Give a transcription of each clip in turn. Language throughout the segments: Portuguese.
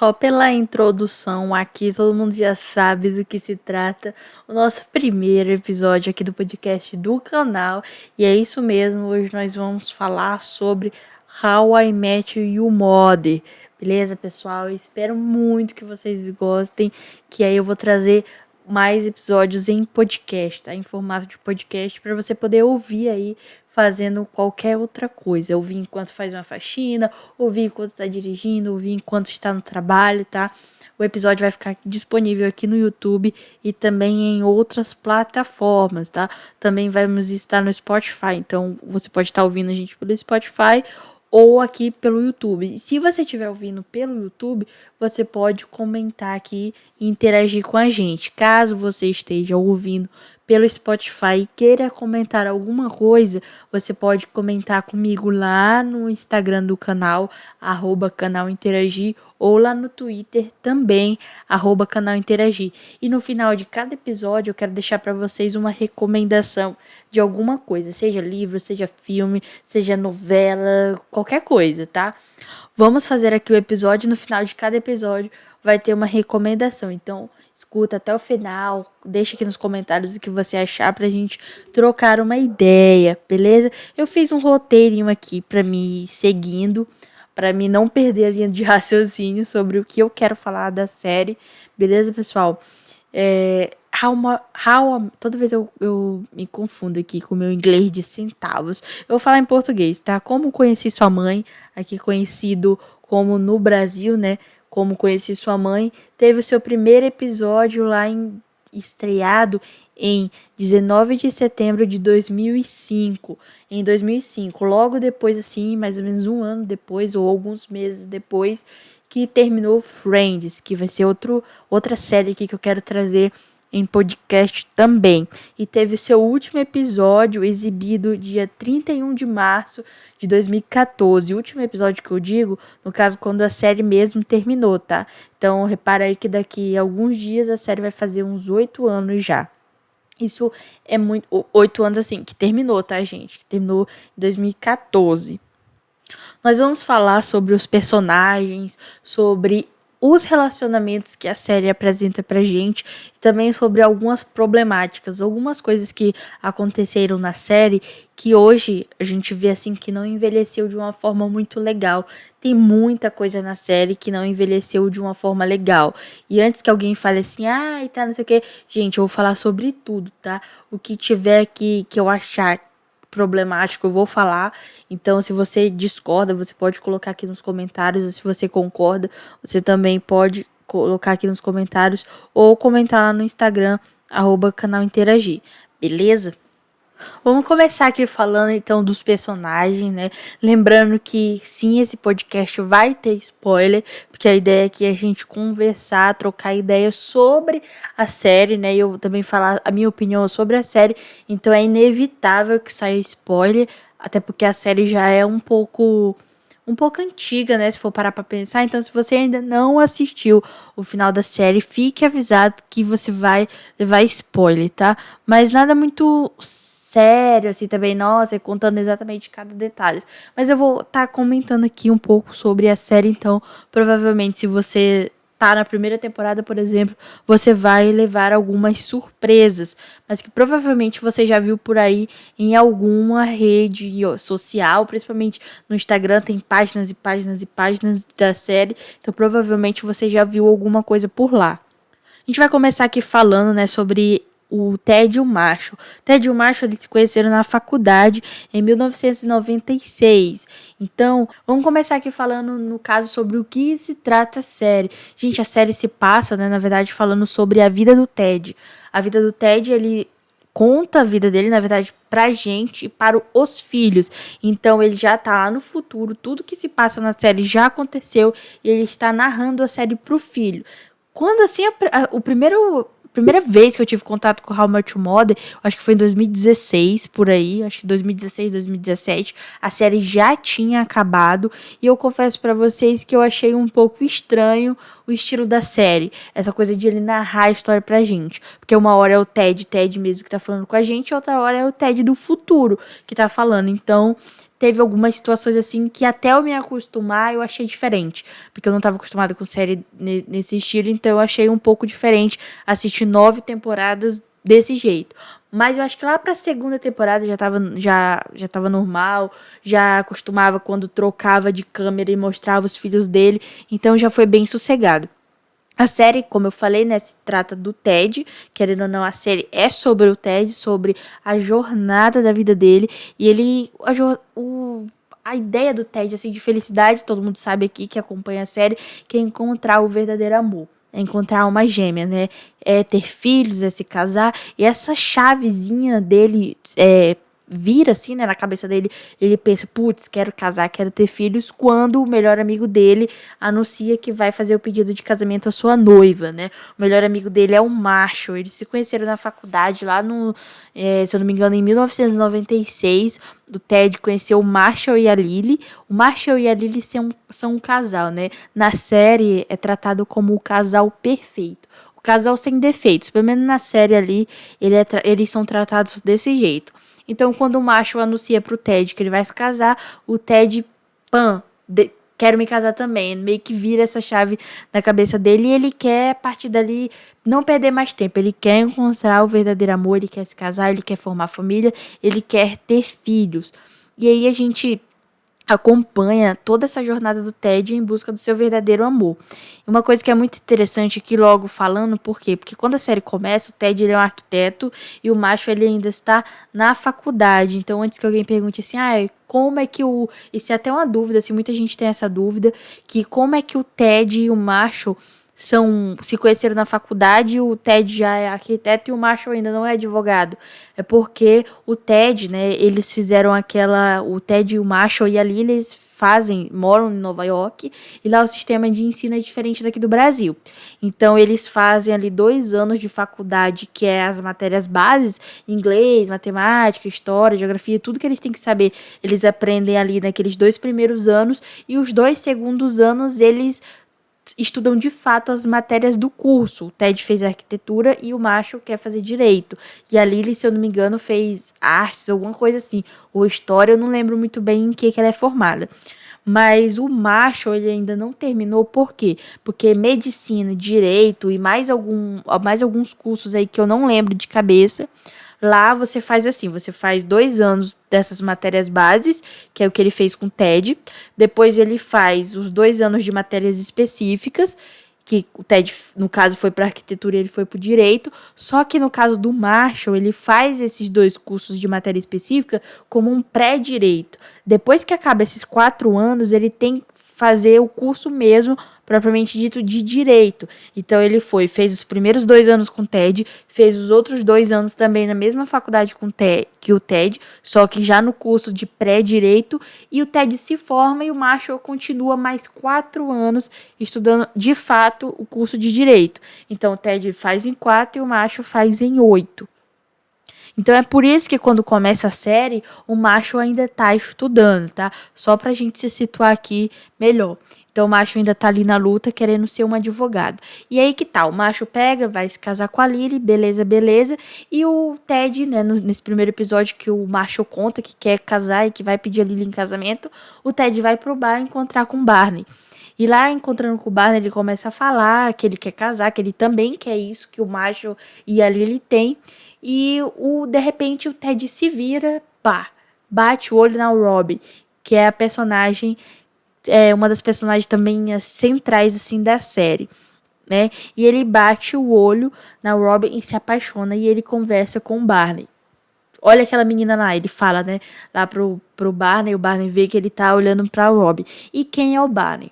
só pela introdução aqui, todo mundo já sabe do que se trata o nosso primeiro episódio aqui do podcast do canal. E é isso mesmo, hoje nós vamos falar sobre How I Met Your Mother. Beleza, pessoal? Eu espero muito que vocês gostem, que aí eu vou trazer mais episódios em podcast, tá? Em formato de podcast, para você poder ouvir aí fazendo qualquer outra coisa. Ouvir enquanto faz uma faxina, ouvir enquanto está dirigindo, ouvir enquanto está no trabalho, tá? O episódio vai ficar disponível aqui no YouTube e também em outras plataformas, tá? Também vamos estar no Spotify, então você pode estar ouvindo a gente pelo Spotify ou aqui pelo YouTube. Se você estiver ouvindo pelo YouTube, você pode comentar aqui e interagir com a gente. Caso você esteja ouvindo pelo Spotify e queira comentar alguma coisa, você pode comentar comigo lá no Instagram do canal, @canalinteragir, ou lá no Twitter também, @canalinteragir. E no final de cada episódio eu quero deixar para vocês uma recomendação de alguma coisa, seja livro, seja filme, seja novela, qualquer coisa, tá? Vamos fazer aqui o episódio, no final de cada episódio vai ter uma recomendação, então escuta até o final, deixa aqui nos comentários o que você achar pra gente trocar uma ideia, beleza? Eu fiz um roteirinho aqui pra me ir seguindo, pra mim não perder a linha de raciocínio sobre o que eu quero falar da série, beleza, pessoal? Toda vez eu me confundo aqui com o meu inglês de centavos. Eu vou falar em português, tá? Como conheci sua mãe, aqui conhecido como no Brasil, né? Como conheci sua mãe, teve o seu primeiro episódio lá estreado em 19 de setembro de 2005. Em 2005, logo depois, assim, mais ou menos um ano depois, ou alguns meses depois, que terminou Friends, que vai ser outra série aqui que eu quero trazer em podcast também. E teve o seu último episódio exibido dia 31 de março de 2014. O último episódio que eu digo, no caso, quando a série mesmo terminou, tá? Então, repara aí que daqui a alguns dias a série vai fazer uns 8 anos já. Isso é muito... 8 anos, assim, que terminou, tá, gente? Que terminou em 2014. Nós vamos falar sobre os personagens, sobre os relacionamentos que a série apresenta pra gente e também sobre algumas problemáticas, algumas coisas que aconteceram na série que hoje a gente vê assim que não envelheceu de uma forma muito legal. Tem muita coisa na série que não envelheceu de uma forma legal. E antes que alguém fale assim, e tá, não sei o que, gente, eu vou falar sobre tudo, tá? O que tiver aqui que eu achar problemático, eu vou falar. Então, se você discorda, você pode colocar aqui nos comentários. Ou se você concorda, você também pode colocar aqui nos comentários ou comentar lá no Instagram, @canalinteragir. Beleza? Vamos começar aqui falando então dos personagens, né? Lembrando que sim, esse podcast vai ter spoiler, porque a ideia aqui é a gente conversar, trocar ideias sobre a série, né? E eu vou também falar a minha opinião sobre a série, então é inevitável que saia spoiler, até porque a série já é um pouco antiga, né, se for parar pra pensar. Então, se você ainda não assistiu o final da série, fique avisado que você vai levar spoiler, tá? Mas nada muito sério, assim, também, nossa, contando exatamente cada detalhe. Mas eu vou estar comentando aqui um pouco sobre a série, então, provavelmente, se você tá na primeira temporada, por exemplo, você vai levar algumas surpresas, mas que provavelmente você já viu por aí em alguma rede social, principalmente no Instagram, tem páginas e páginas e páginas da série, então provavelmente você já viu alguma coisa por lá. A gente vai começar aqui falando, né, sobre o Ted e o Marshall. Ted e o Marshall, eles se conheceram na faculdade em 1996. Então, vamos começar aqui falando, no caso, sobre o que se trata a série. Gente, a série se passa, né, na verdade, falando sobre a vida do Ted. A vida do Ted, ele conta a vida dele, na verdade, pra gente e para os filhos. Então, ele já tá lá no futuro, tudo que se passa na série já aconteceu e ele está narrando a série pro filho. Quando, assim, primeira vez que eu tive contato com How I Met Your Mother, acho que foi em 2016, por aí, acho que 2016, 2017, a série já tinha acabado, e eu confesso pra vocês que eu achei um pouco estranho o estilo da série. Essa coisa de ele narrar a história pra gente. Porque uma hora é o Ted mesmo que tá falando com a gente, outra hora é o Ted do futuro que tá falando. Então, teve algumas situações assim que até eu me acostumar eu achei diferente. Porque eu não estava acostumada com série nesse estilo, então eu achei um pouco diferente assistir 9 temporadas desse jeito. Mas eu acho que lá pra segunda temporada já tava normal, já acostumava quando trocava de câmera e mostrava os filhos dele, então já foi bem sossegado. A série, como eu falei, né, se trata do Ted, querendo ou não, a série é sobre o Ted, sobre a jornada da vida dele, e a ideia do Ted, assim, de felicidade, todo mundo sabe aqui que acompanha a série, que é encontrar o verdadeiro amor, é encontrar uma gêmea, né, é ter filhos, é se casar, e essa chavezinha dele vira assim, né, na cabeça dele, ele pensa, putz, quero casar, quero ter filhos, quando o melhor amigo dele anuncia que vai fazer o pedido de casamento à sua noiva, né, o melhor amigo dele é o Marshall, eles se conheceram na faculdade lá se eu não me engano, em 1996, o Ted conheceu o Marshall e a Lily, o Marshall e a Lily são um casal, né, na série é tratado como o casal perfeito, o casal sem defeitos, pelo menos na série ali, eles são tratados desse jeito. Então, quando o macho anuncia pro Ted que ele vai se casar, o Ted, quero me casar também. Ele meio que vira essa chave na cabeça dele e ele quer, a partir dali, não perder mais tempo. Ele quer encontrar o verdadeiro amor, ele quer se casar, ele quer formar família, ele quer ter filhos. E aí a gente acompanha toda essa jornada do Ted em busca do seu verdadeiro amor. E uma coisa que é muito interessante aqui logo falando, por quê? Porque quando a série começa, o Ted ele é um arquiteto e o macho ele ainda está na faculdade. Então, antes que alguém pergunte assim, como é que isso é até uma dúvida, assim, muita gente tem essa dúvida, que como é que o Ted e o macho se conheceram na faculdade, o Ted já é arquiteto e o Marshall ainda não é advogado. É porque o Ted, né, eles fizeram o Ted e o Marshall e ali eles moram em Nova York e lá o sistema de ensino é diferente daqui do Brasil. Então eles fazem ali 2 anos de faculdade, que é as matérias bases, inglês, matemática, história, geografia, tudo que eles têm que saber, eles aprendem ali naqueles 2 primeiros anos e os 2 segundos anos eles estudam de fato as matérias do curso. O Ted fez arquitetura e o Marshall quer fazer direito. E a Lily, se eu não me engano, fez artes, alguma coisa assim. Ou história, eu não lembro muito bem em que ela é formada. Mas o Marshall, ele ainda não terminou, por quê? Porque medicina, direito e mais alguns cursos aí que eu não lembro de cabeça. Lá você faz assim, você faz 2 anos dessas matérias bases, que é o que ele fez com o Ted. Depois ele faz os 2 anos de matérias específicas, que o Ted, no caso, foi para arquitetura e ele foi para o direito. Só que no caso do Marshall, ele faz esses 2 cursos de matéria específica como um pré-direito. Depois que acaba esses 4 anos, ele tem que fazer o curso mesmo, propriamente dito, de direito. Então ele fez os primeiros 2 anos com o Ted, fez os outros 2 anos também na mesma faculdade que o Ted, só que já no curso de pré-direito, e o Ted se forma e o Marshall continua mais 4 anos estudando de fato o curso de direito. Então o Ted faz em 4 e o Marshall faz em 8. Então é por isso que quando começa a série, o Marshall ainda tá estudando, tá? Só pra gente se situar aqui melhor. Então o Marshall ainda tá ali na luta, querendo ser um advogado. E aí que tá, o Marshall vai se casar com a Lily, beleza, beleza. E o Ted, né, nesse primeiro episódio que o Marshall conta que quer casar e que vai pedir a Lily em casamento, o Ted vai pro bar encontrar com o Barney. E lá, encontrando com o Barney, ele começa a falar que ele quer casar, que ele também quer isso que o Marshall e a Lily têm. E de repente o Ted se vira, bate o olho na Robin, que é a personagem, uma das personagens também centrais assim da série, né? E ele bate o olho na Robin e se apaixona e ele conversa com o Barney. Olha aquela menina lá, ele fala, né, lá pro Barney, o Barney vê que ele tá olhando pra Robin. E quem é o Barney?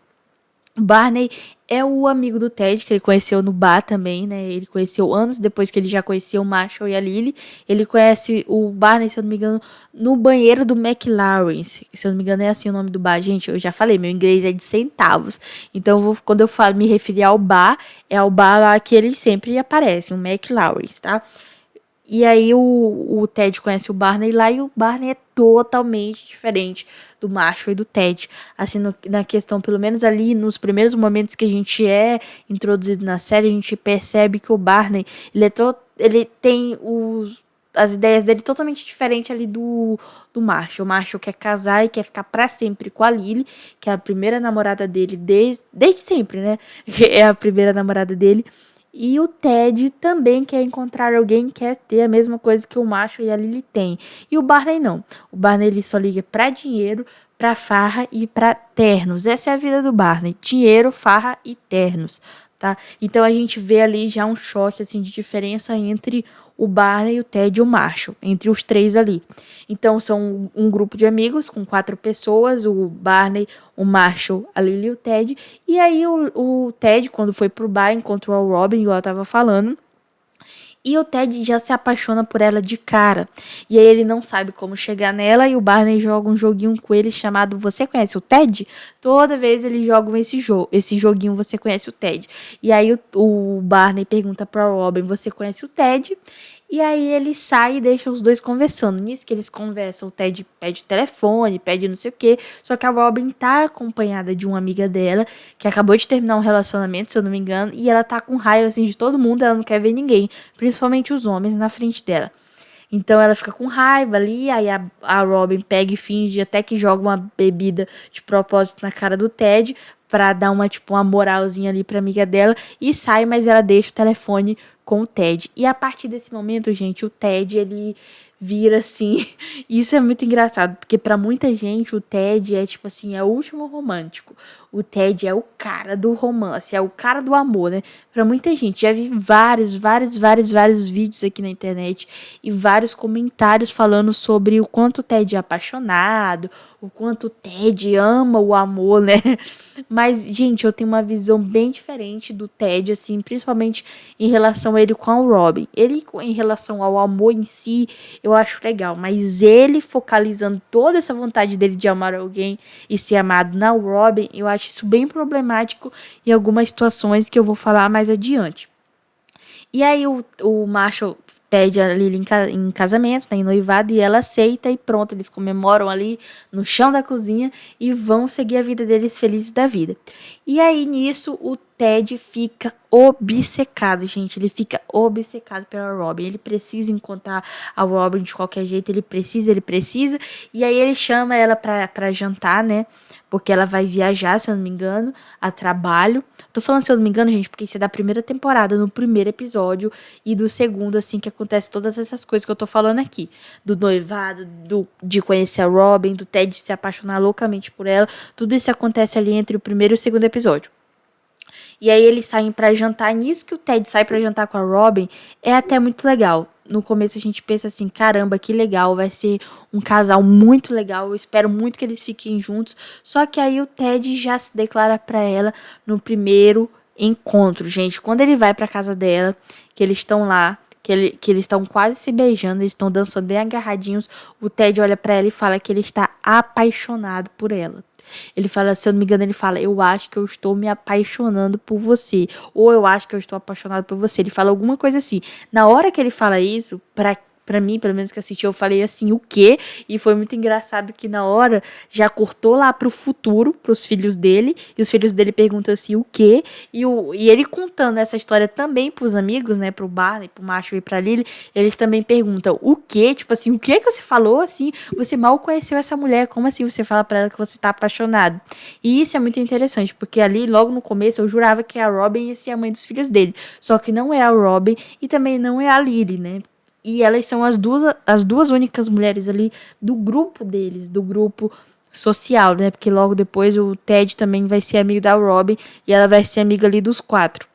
O Barney é o amigo do Ted, que ele conheceu no bar também, né? Ele conheceu anos depois que ele já conheceu o Marshall e a Lily. Ele conhece o Barney, se eu não me engano, no banheiro do McLaren's. Se eu não me engano, é assim o nome do bar. Gente, eu já falei, meu inglês é de centavos. Então, quando eu me referir ao bar, é ao bar lá que ele sempre aparece, o McLaren's, tá? E aí o Ted conhece o Barney lá e o Barney é totalmente diferente do Marshall e do Ted. Assim, na questão, pelo menos ali nos primeiros momentos que a gente é introduzido na série, a gente percebe que o Barney, ele tem as ideias dele totalmente diferentes ali do Marshall. O Marshall quer casar e quer ficar pra sempre com a Lily, que é a primeira namorada dele desde sempre, né? É a primeira namorada dele. E o Ted também quer encontrar alguém, quer ter a mesma coisa que o Marshall e a Lily têm. E o Barney não. O Barney ele só liga pra dinheiro, pra farra e pra ternos. Essa é a vida do Barney. Dinheiro, farra e ternos, tá? Então a gente vê ali já um choque assim de diferença entre o Barney, o Ted e o Marshall, entre os três ali. Então são um grupo de amigos com 4 pessoas, o Barney, o Marshall, a Lily e o Ted. E aí o Ted, quando foi pro bar, encontrou a Robin, igual eu tava falando. E o Ted já se apaixona por ela de cara. E aí ele não sabe como chegar nela e o Barney joga um joguinho com ele chamado Você Conhece o Ted? Toda vez eles jogam esse joguinho Você Conhece o Ted? E aí o Barney pergunta pra Robin, você conhece o Ted? E aí ele sai e deixa os dois conversando. Nisso que eles conversam, o Ted pede telefone, pede não sei o quê. Só que a Robin tá acompanhada de uma amiga dela, que acabou de terminar um relacionamento, se eu não me engano. E ela tá com raiva, assim, de todo mundo, ela não quer ver ninguém. Principalmente os homens na frente dela. Então ela fica com raiva ali, aí a Robin pega e finge até que joga uma bebida de propósito na cara do Ted pra dar uma moralzinha ali pra amiga dela e sai, mas ela deixa o telefone com o Ted. E a partir desse momento, gente, o Ted, ele vira assim, isso é muito engraçado, porque pra muita gente o Ted é tipo assim, é o último romântico. O Ted é o cara do romance, é o cara do amor, né? Pra muita gente, já vi vários vídeos aqui na internet e vários comentários falando sobre o quanto o Ted é apaixonado, o quanto o Ted ama o amor, né? Mas, gente, eu tenho uma visão bem diferente do Ted, assim, principalmente em relação a ele com o Robin. Ele, em relação ao amor em si, eu acho legal, mas ele focalizando toda essa vontade dele de amar alguém e ser amado na Robin, eu acho isso bem problemático em algumas situações que eu vou falar mais adiante. E aí o Marshall pede a Lily em casamento, né, em noivado, e ela aceita e pronto, eles comemoram ali no chão da cozinha e vão seguir a vida deles felizes da vida. E aí nisso o Ted fica obcecado, gente, ele fica obcecado pela Robin, ele precisa encontrar a Robin de qualquer jeito, ele precisa, e aí ele chama ela pra jantar, né, porque ela vai viajar, se eu não me engano, a trabalho. Tô falando se eu não me engano, gente, porque isso é da primeira temporada, no primeiro episódio, e do segundo, assim, que acontece todas essas coisas que eu tô falando aqui. Do noivado, de conhecer a Robin, do Ted se apaixonar loucamente por ela. Tudo isso acontece ali entre o primeiro e o segundo episódio. E aí eles saem pra jantar. Nisso que o Ted sai pra jantar com a Robin, é até muito legal. No começo a gente pensa assim, caramba, que legal, vai ser um casal muito legal, eu espero muito que eles fiquem juntos. Só que aí o Ted já se declara pra ela no primeiro encontro, gente. Quando ele vai pra casa dela, que eles estão lá, que eles estão quase se beijando, eles estão dançando bem agarradinhos, o Ted olha pra ela e fala que ele está apaixonado por ela. Ele fala, se eu não me engano, ele fala, eu acho que eu estou me apaixonando por você. Ou eu acho que eu estou apaixonado por você. Ele fala alguma coisa assim. Na hora que ele fala isso, pra mim, pelo menos que assisti, eu falei assim, o quê? E foi muito engraçado que na hora já cortou lá pro futuro, pros filhos dele, e os filhos dele perguntam assim, o quê? E ele contando essa história também pros amigos, né, pro Barney, pro Macho e pra Lily, eles também perguntam, o quê? Tipo assim, o que você falou assim? Você mal conheceu essa mulher, como assim você fala pra ela que você tá apaixonado? E isso é muito interessante, porque ali, logo no começo, eu jurava que a Robin ia ser a mãe dos filhos dele, só que não é a Robin e também não é a Lily, né? E elas são as duas únicas mulheres ali do grupo deles, do grupo social, né? Porque logo depois o Ted também vai ser amigo da Robin e ela vai ser amiga ali dos 4.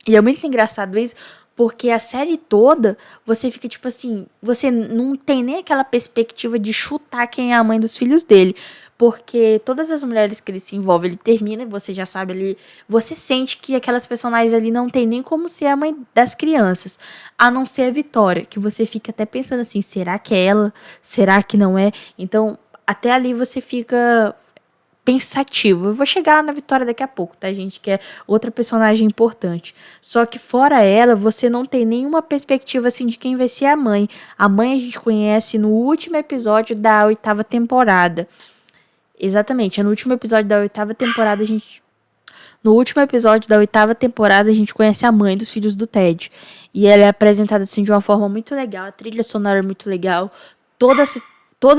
E é muito engraçado isso, porque a série toda você fica tipo assim, você não tem nem aquela perspectiva de chutar quem é a mãe dos filhos dele. Porque todas as mulheres que ele se envolve, ele termina e você já sabe ali. Você sente que aquelas personagens ali não tem nem como ser a mãe das crianças. A não ser a Vitória, que você fica até pensando assim: será que é ela? Será que não é? Então, até ali você fica pensativo. Eu vou chegar lá na Vitória daqui a pouco, tá, gente? Que é outra personagem importante. Só que fora ela, você não tem nenhuma perspectiva, assim, de quem vai ser a mãe. A mãe a gente conhece no último episódio da 8ª temporada. Exatamente, é no último episódio da 8ª temporada No último episódio da 8ª temporada, a gente conhece a mãe dos filhos do Ted. E ela é apresentada, assim, de uma forma muito legal. A trilha sonora é muito legal. Toda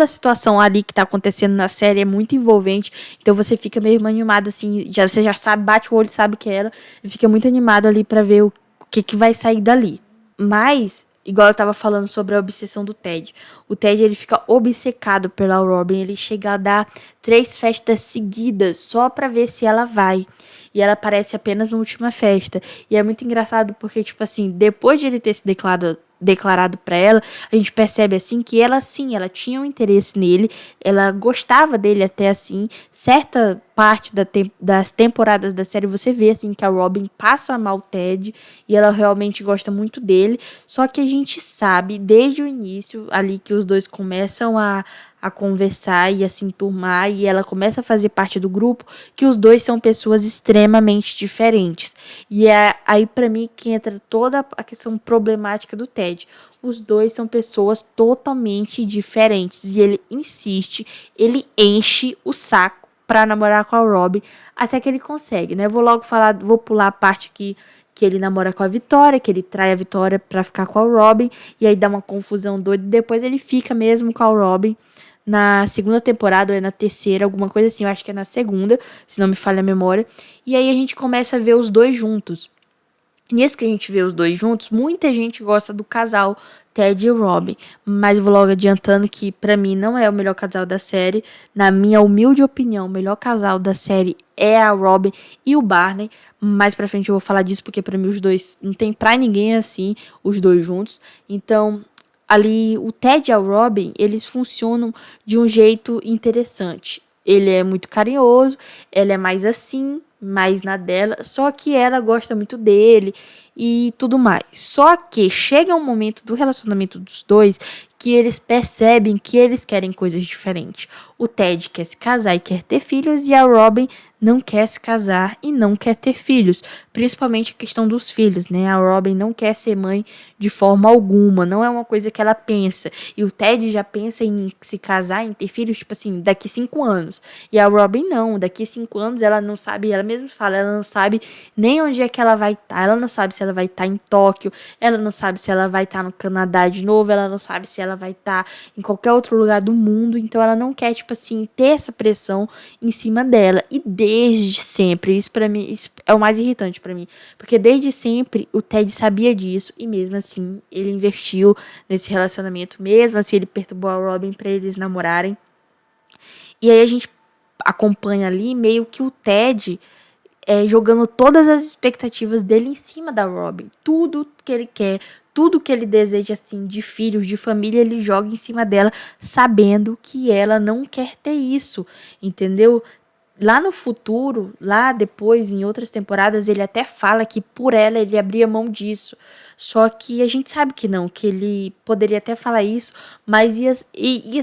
a situação ali que tá acontecendo na série é muito envolvente. Então você fica meio animado, assim. Você já sabe, bate o olho, sabe que é ela. E fica muito animado ali pra ver o que vai sair dali. Mas, igual eu tava falando sobre a obsessão do Ted. O Ted, ele fica obcecado pela Robin. Ele chega a dar 3 festas seguidas só pra ver se ela vai. E ela aparece apenas na última festa. E é muito engraçado porque, tipo assim, depois de ele ter se declarado pra ela, a gente percebe assim que ela sim, ela tinha um interesse nele, ela gostava dele até assim, certa parte das temporadas da série você vê assim que a Robin passa mal o Ted e ela realmente gosta muito dele, só que a gente sabe desde o início ali que os dois começam a conversar e a se enturmar e ela começa a fazer parte do grupo, que os dois são pessoas extremamente diferentes. E é aí pra mim que entra toda a questão problemática do Ted. Os dois são pessoas totalmente diferentes e ele insiste, ele enche o saco pra namorar com a Robin até que ele consegue, né? Vou pular a parte que ele namora com a Vitória, que ele trai a Vitória pra ficar com a Robin, e aí dá uma confusão doida, e depois ele fica mesmo com a Robin na segunda temporada, ou é na terceira, alguma coisa assim, eu acho que é na segunda, se não me falha a memória, e aí a gente começa a ver os dois juntos. Nisso que a gente vê os dois juntos, muita gente gosta do casal Ted e Robin, mas vou logo adiantando que pra mim não é o melhor casal da série. Na minha humilde opinião, o melhor casal da série é a Robin e o Barney. Mais pra frente eu vou falar disso porque pra mim os dois não tem pra ninguém assim, os dois juntos. Então, ali o Ted e a Robin, eles funcionam de um jeito interessante. Ele é muito carinhoso, ela é mais assim, mais na dela, só que ela gosta muito dele e tudo mais. Só que chega um momento do relacionamento dos dois que eles percebem que eles querem coisas diferentes. O Ted quer se casar e quer ter filhos, e a Robin não quer se casar e não quer ter filhos. Principalmente a questão dos filhos, né? A Robin não quer ser mãe de forma alguma, não é uma coisa que ela pensa. E o Ted já pensa em se casar, em ter filhos, tipo assim, daqui 5 anos. E a Robin não, daqui 5 anos ela não sabe, ela mesma fala, ela não sabe nem onde é que ela vai estar, ela não sabe se ela vai estar em Tóquio, ela não sabe se ela vai estar no Canadá de novo, ela não sabe se ela vai estar em qualquer outro lugar do mundo, então ela não quer, tipo assim, ter essa pressão em cima dela. E desde sempre, isso pra mim, isso é o mais irritante pra mim, porque desde sempre o Ted sabia disso e mesmo assim ele investiu nesse relacionamento, mesmo assim ele perturbou a Robin pra eles namorarem. E aí a gente acompanha ali meio que o Ted jogando todas as expectativas dele em cima da Robin. Tudo que ele quer, tudo que ele deseja, assim, de filhos, de família, ele joga em cima dela, sabendo que ela não quer ter isso, entendeu? Lá no futuro, lá depois, em outras temporadas, ele até fala que por ela ele abria mão disso. Só que a gente sabe que não, que ele poderia até falar isso, mas ia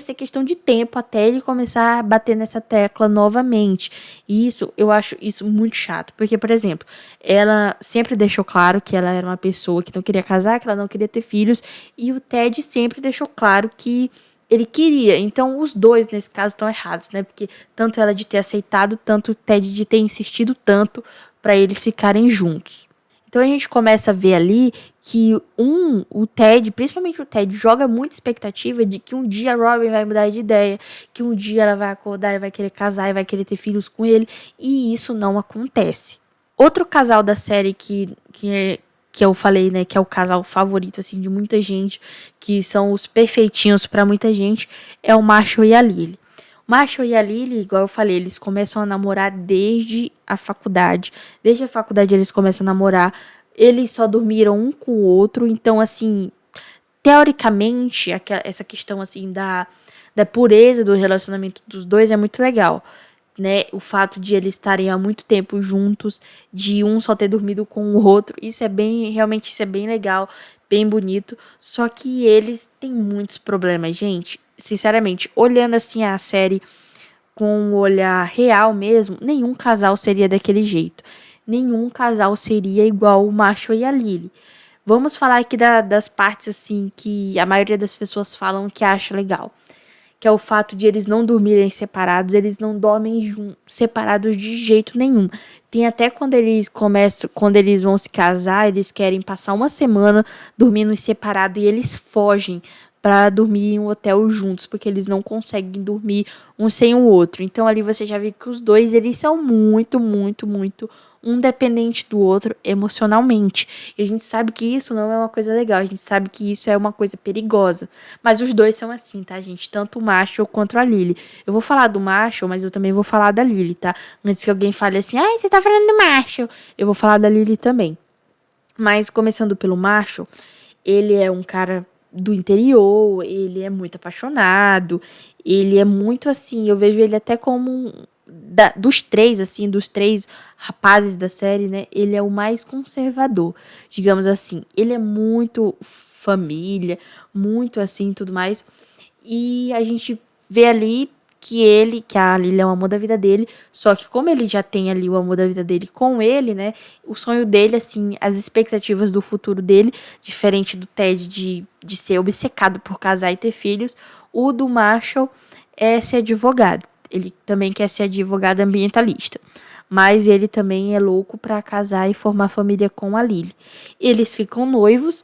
ser questão de tempo até ele começar a bater nessa tecla novamente. E isso, eu acho isso muito chato. Porque, por exemplo, ela sempre deixou claro que ela era uma pessoa que não queria casar, que ela não queria ter filhos, e o Ted sempre deixou claro que ele queria. Então, os dois, nesse caso, estão errados, né? Porque tanto ela de ter aceitado, tanto o Ted de ter insistido tanto para eles ficarem juntos. Então, a gente começa a ver ali que o Ted, principalmente o Ted, joga muita expectativa de que um dia a Robin vai mudar de ideia, que um dia ela vai acordar e vai querer casar e vai querer ter filhos com ele, e isso não acontece. Outro casal da série que eu falei, né, que é o casal favorito, assim, de muita gente, que são os perfeitinhos pra muita gente, é o Marshall e a Lily. O Marshall e a Lily, igual eu falei, eles começam a namorar desde a faculdade. Desde a faculdade eles começam a namorar. Eles só dormiram um com o outro, então, assim, teoricamente, essa questão, assim, da pureza do relacionamento dos dois é muito legal, né? O fato de eles estarem há muito tempo juntos, de um só ter dormido com o outro, realmente isso é bem legal, bem bonito, só que eles têm muitos problemas, gente. Sinceramente, olhando assim a série com o olhar real mesmo, nenhum casal seria daquele jeito. Nenhum casal seria igual o Marshall e a Lily. Vamos falar aqui das partes assim que a maioria das pessoas falam que acha legal. Que é o fato de eles não dormirem separados, eles não dormem separados de jeito nenhum. Tem até quando eles vão se casar, eles querem passar uma semana dormindo separado e eles fogem para dormir em um hotel juntos, porque eles não conseguem dormir um sem o outro. Então ali você já vê que os dois, eles são muito, muito, muito um dependente do outro emocionalmente. E a gente sabe que isso não é uma coisa legal, a gente sabe que isso é uma coisa perigosa. Mas os dois são assim, tá, gente? Tanto o Marshall quanto a Lily. Eu vou falar do Marshall, mas eu também vou falar da Lily, tá? Antes que alguém fale assim, ai, você tá falando do Marshall. Eu vou falar da Lily também. Mas começando pelo Marshall, ele é um cara do interior, ele é muito apaixonado, ele é muito assim, eu vejo ele até como dos três, assim, dos três rapazes da série, né, ele é o mais conservador, digamos assim. Ele é muito família, muito assim, tudo mais. E a gente vê ali que a Lily é o amor da vida dele, só que como ele já tem ali o amor da vida dele com ele, né, o sonho dele, assim, as expectativas do futuro dele, diferente do Ted de ser obcecado por casar e ter filhos, o do Marshall é ser advogado. Ele também quer ser advogado ambientalista. Mas ele também é louco pra casar e formar família com a Lily. Eles ficam noivos.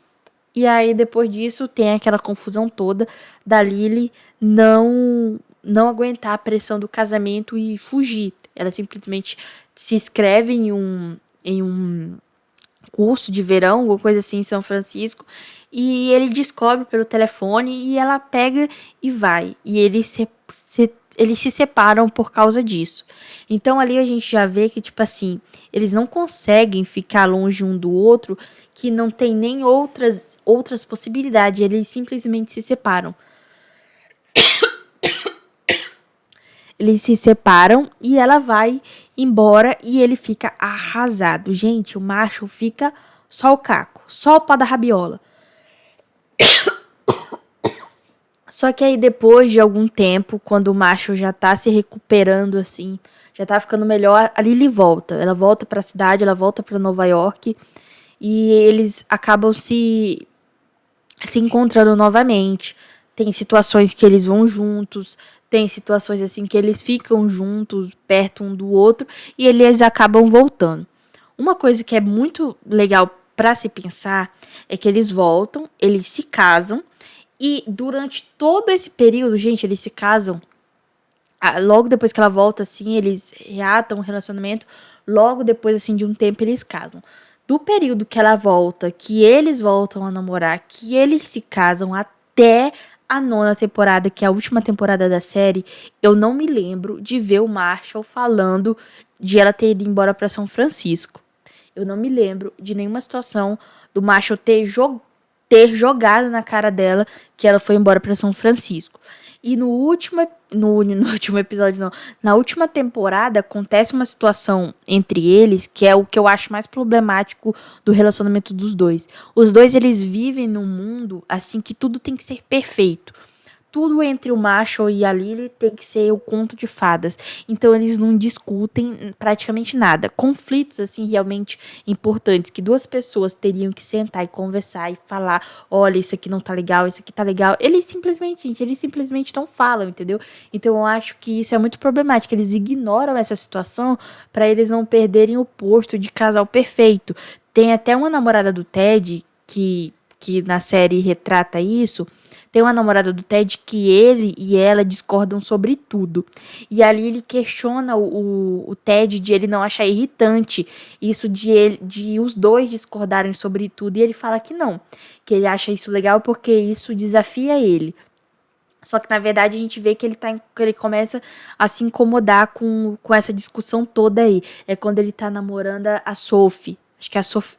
E aí, depois disso, tem aquela confusão toda da Lily não aguentar a pressão do casamento e fugir. Ela simplesmente se inscreve em um curso de verão, alguma coisa assim, em São Francisco, e ele descobre pelo telefone e ela pega e vai. E eles se separam por causa disso. Então ali a gente já vê que, tipo assim, eles não conseguem ficar longe um do outro, que não tem nem outras possibilidades, eles simplesmente se separam. Eles se separam e ela vai embora e ele fica arrasado. Gente, o macho fica só o caco, só o pó da rabiola. Só que aí depois de algum tempo, quando o macho já tá se recuperando assim, já tá ficando melhor, a Lily volta. Ela volta pra cidade, ela volta pra Nova York e eles acabam se encontrando novamente. Tem situações que eles vão juntos, tem situações assim que eles ficam juntos, perto um do outro, e eles acabam voltando. Uma coisa que é muito legal para se pensar é que eles voltam, eles se casam, e durante todo esse período, gente, eles se casam. Logo depois que ela volta, assim, eles reatam o relacionamento. Logo depois, assim, de um tempo, eles casam. Do período que ela volta, que eles voltam a namorar, que eles se casam até a 9ª temporada, que é a última temporada da série, eu não me lembro de ver o Marshall falando de ela ter ido embora para São Francisco. Eu não me lembro de nenhuma situação do Marshall ter jogado na cara dela que ela foi embora para São Francisco. E no último episódio, não, na última temporada, acontece uma situação entre eles que é o que eu acho mais problemático do relacionamento dos dois. Os dois, eles vivem num mundo assim que tudo tem que ser perfeito. Tudo entre o Marshall e a Lily tem que ser o conto de fadas. Então eles não discutem praticamente nada. Conflitos assim realmente importantes que duas pessoas teriam que sentar e conversar e falar, olha, isso aqui não tá legal, isso aqui tá legal. Eles simplesmente não falam, entendeu? Então eu acho que isso é muito problemático. Eles ignoram essa situação para eles não perderem o posto de casal perfeito. Tem até uma namorada do Ted que na série retrata isso. Tem uma namorada do Ted que ele e ela discordam sobre tudo. E ali ele questiona o Ted de ele não achar irritante isso de os dois discordarem sobre tudo. E ele fala que não, que ele acha isso legal porque isso desafia ele. Só que na verdade a gente vê que ele começa a se incomodar com essa discussão toda aí. É quando ele tá namorando a Sophie.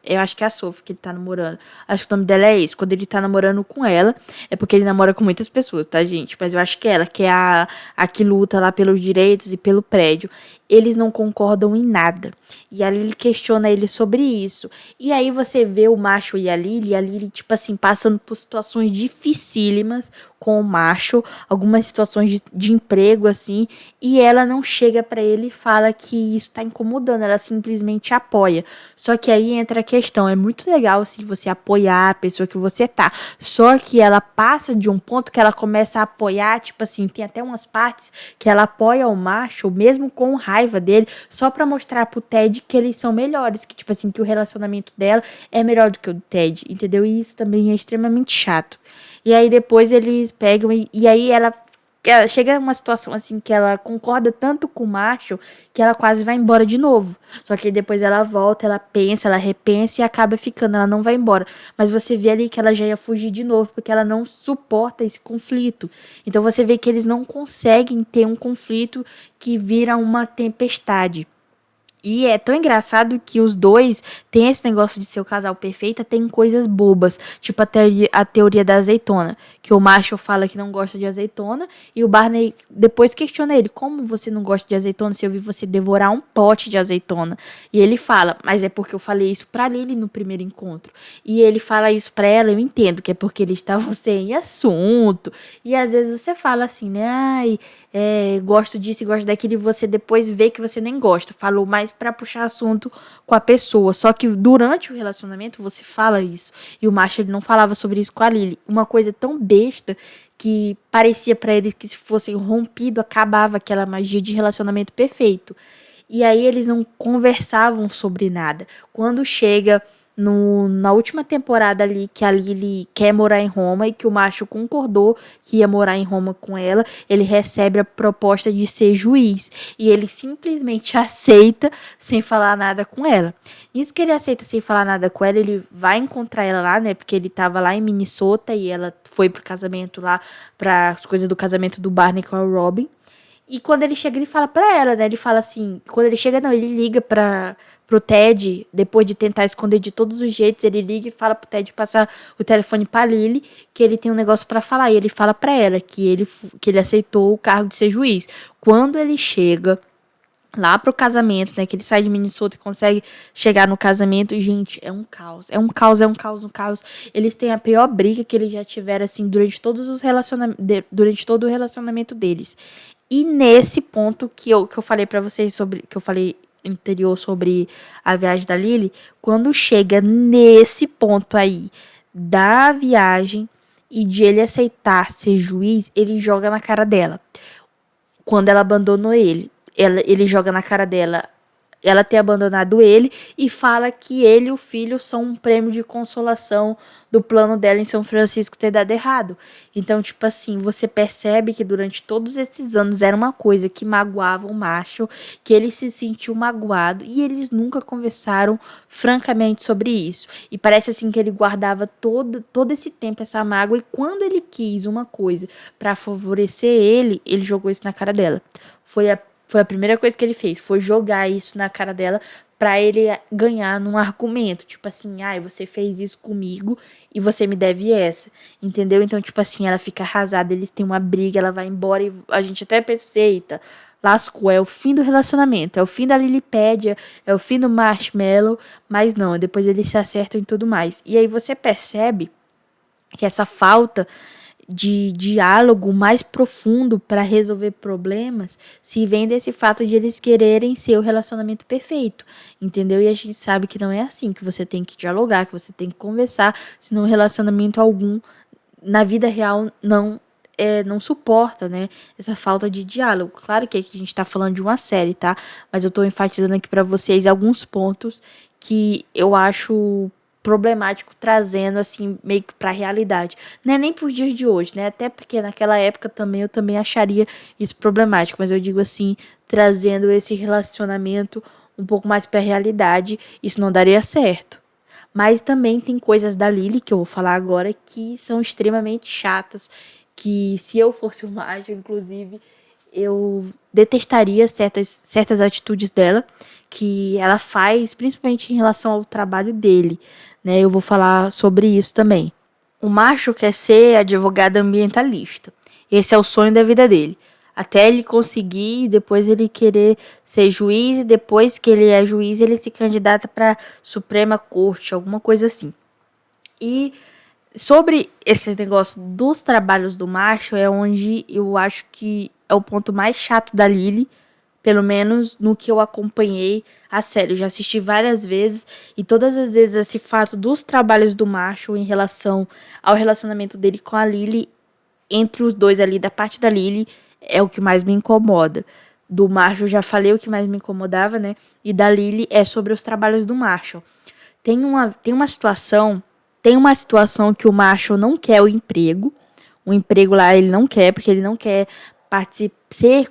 Eu acho que é a Sophie que ele tá namorando. Acho que o nome dela é esse. Quando ele tá namorando com ela, é porque ele namora com muitas pessoas, tá, gente? Mas eu acho que é ela, que é a que luta lá pelos direitos e pelo prédio. eles não concordam em nada. E a Lily questiona ele sobre isso. E aí você vê o macho e a Lily, tipo assim, passando por situações dificílimas com o macho, algumas situações de emprego, assim, e ela não chega pra ele e fala que isso tá incomodando, ela simplesmente apoia. Só que aí entra a questão, é muito legal se você apoiar a pessoa que você tá, só que ela passa de um ponto que ela começa a apoiar, tipo assim, tem até umas partes que ela apoia o macho, mesmo com raiva dele, só pra mostrar pro Ted que eles são melhores, que tipo assim, que o relacionamento dela é melhor do que o do Ted, entendeu? E isso também é extremamente chato. E aí depois eles pegam e aí ela chega a uma situação assim que ela concorda tanto com o macho que ela quase vai embora de novo. Só que depois ela volta, ela pensa, ela repensa e acaba ficando, ela não vai embora. Mas você vê ali que ela já ia fugir de novo porque ela não suporta esse conflito. Então você vê que eles não conseguem ter um conflito que vira uma tempestade. E é tão engraçado que os dois têm esse negócio de ser o casal perfeito, tem coisas bobas, tipo a teoria da azeitona, que o macho fala que não gosta de azeitona e o Barney depois questiona ele, como você não gosta de azeitona se eu vi você devorar um pote de azeitona? E ele fala, mas é porque eu falei isso pra Lily no primeiro encontro. E ele fala isso pra ela, eu entendo que é porque eles estavam sem assunto. E às vezes você fala assim, né, ai, gosto disso e gosto daquilo, e você depois vê que você nem gosta. Falou mais pra puxar assunto com a pessoa. Só que durante o relacionamento você fala isso. E o macho ele não falava sobre isso com a Lily. Uma coisa tão besta que parecia pra ele que se fosse rompido, acabava aquela magia de relacionamento perfeito. E aí eles não conversavam sobre nada. Quando chega na última temporada ali que a Lily quer morar em Roma e que o macho concordou que ia morar em Roma com ela, ele recebe a proposta de ser juiz e ele simplesmente aceita sem falar nada com ela. Nisso que ele aceita sem falar nada com ela, ele vai encontrar ela lá, né, porque ele tava lá em Minnesota e ela foi pro casamento lá, para as coisas do casamento do Barney com a Robin. E quando ele chega, ele fala pra ela, né? Ele fala assim, quando ele chega, não, ele liga pro Ted, depois de tentar esconder de todos os jeitos, ele liga e fala pro Ted passar o telefone pra Lily, que ele tem um negócio pra falar. E ele fala pra ela que ele aceitou o cargo de ser juiz. Quando ele chega lá pro casamento, né, que ele sai de Minnesota e consegue chegar no casamento, gente, é um caos, é um caos, é um caos, um caos. Eles têm a pior briga que eles já tiveram, assim, durante todos os durante todo o relacionamento deles. E nesse ponto que eu falei pra vocês sobre, que eu falei anterior sobre a viagem da Lily, quando chega nesse ponto aí da viagem e de ele aceitar ser juiz, ele joga na cara dela. Quando ela abandonou ele joga na cara dela ela ter abandonado ele e fala que ele e o filho são um prêmio de consolação do plano dela em São Francisco ter dado errado. Então, tipo assim, você percebe que durante todos esses anos era uma coisa que magoava o macho, que ele se sentiu magoado e eles nunca conversaram francamente sobre isso. E parece assim que ele guardava todo esse tempo essa mágoa e quando ele quis uma coisa para favorecer ele jogou isso na cara dela. Foi a primeira coisa que ele fez, foi jogar isso na cara dela pra ele ganhar num argumento, tipo assim, ai, você fez isso comigo e você me deve essa, entendeu? Então, tipo assim, ela fica arrasada, eles têm uma briga, ela vai embora e a gente até pensa, eita, lascou, é o fim do relacionamento, é o fim da Lilipédia, é o fim do Marshmallow, mas não, depois eles se acertam e tudo mais. E aí você percebe que essa falta de diálogo mais profundo para resolver problemas se vem desse fato de eles quererem ser o relacionamento perfeito, entendeu? E a gente sabe que não é assim, que você tem que dialogar, que você tem que conversar, senão relacionamento algum na vida real não suporta, né, essa falta de diálogo. Claro que aqui a gente tá falando de uma série, tá? Mas eu tô enfatizando aqui para vocês alguns pontos que eu acho problemático trazendo assim meio que para a realidade. Não é nem por dias de hoje, né? Até porque naquela época também eu também acharia isso problemático, mas eu digo assim, trazendo esse relacionamento um pouco mais para a realidade, isso não daria certo. Mas também tem coisas da Lily que eu vou falar agora que são extremamente chatas, que se eu fosse o macho, inclusive, eu detestaria certas atitudes dela que ela faz, principalmente em relação ao trabalho dele, né? Eu vou falar sobre isso também. O macho quer ser advogado ambientalista. Esse é o sonho da vida dele. até ele conseguir, depois ele querer ser juiz, e depois que ele é juiz, ele se candidata para Suprema Corte, alguma coisa assim. E sobre esse negócio dos trabalhos do macho, é onde eu acho que é o ponto mais chato da Lily, pelo menos no que eu acompanhei a série. Eu já assisti várias vezes e todas as vezes esse fato dos trabalhos do Marshall em relação ao relacionamento dele com a Lily, entre os dois ali, da parte da Lily, é o que mais me incomoda. Do Marshall já falei o que mais me incomodava, né? E da Lily é sobre os trabalhos do Marshall. Tem uma situação que o Marshall não quer o emprego lá ele não quer, porque ele não quer ser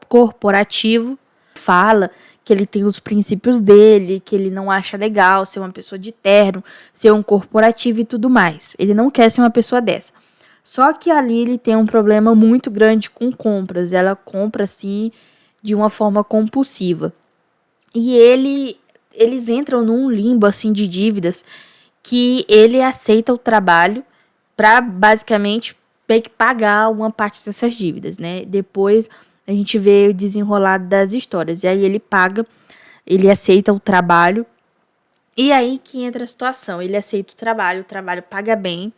corporativo. Fala que ele tem os princípios dele, que ele não acha legal ser uma pessoa de terno, ser um corporativo e tudo mais. Ele não quer ser uma pessoa dessa. Só que a Lily tem um problema muito grande com compras. Ela compra, assim, de uma forma compulsiva. E eles entram num limbo, assim, de dívidas que ele aceita o trabalho para basicamente ter que pagar uma parte dessas dívidas, né? Depois a gente vê o desenrolar das histórias. E aí ele paga, ele aceita o trabalho. E aí que entra a situação. Ele aceita o trabalho paga bem.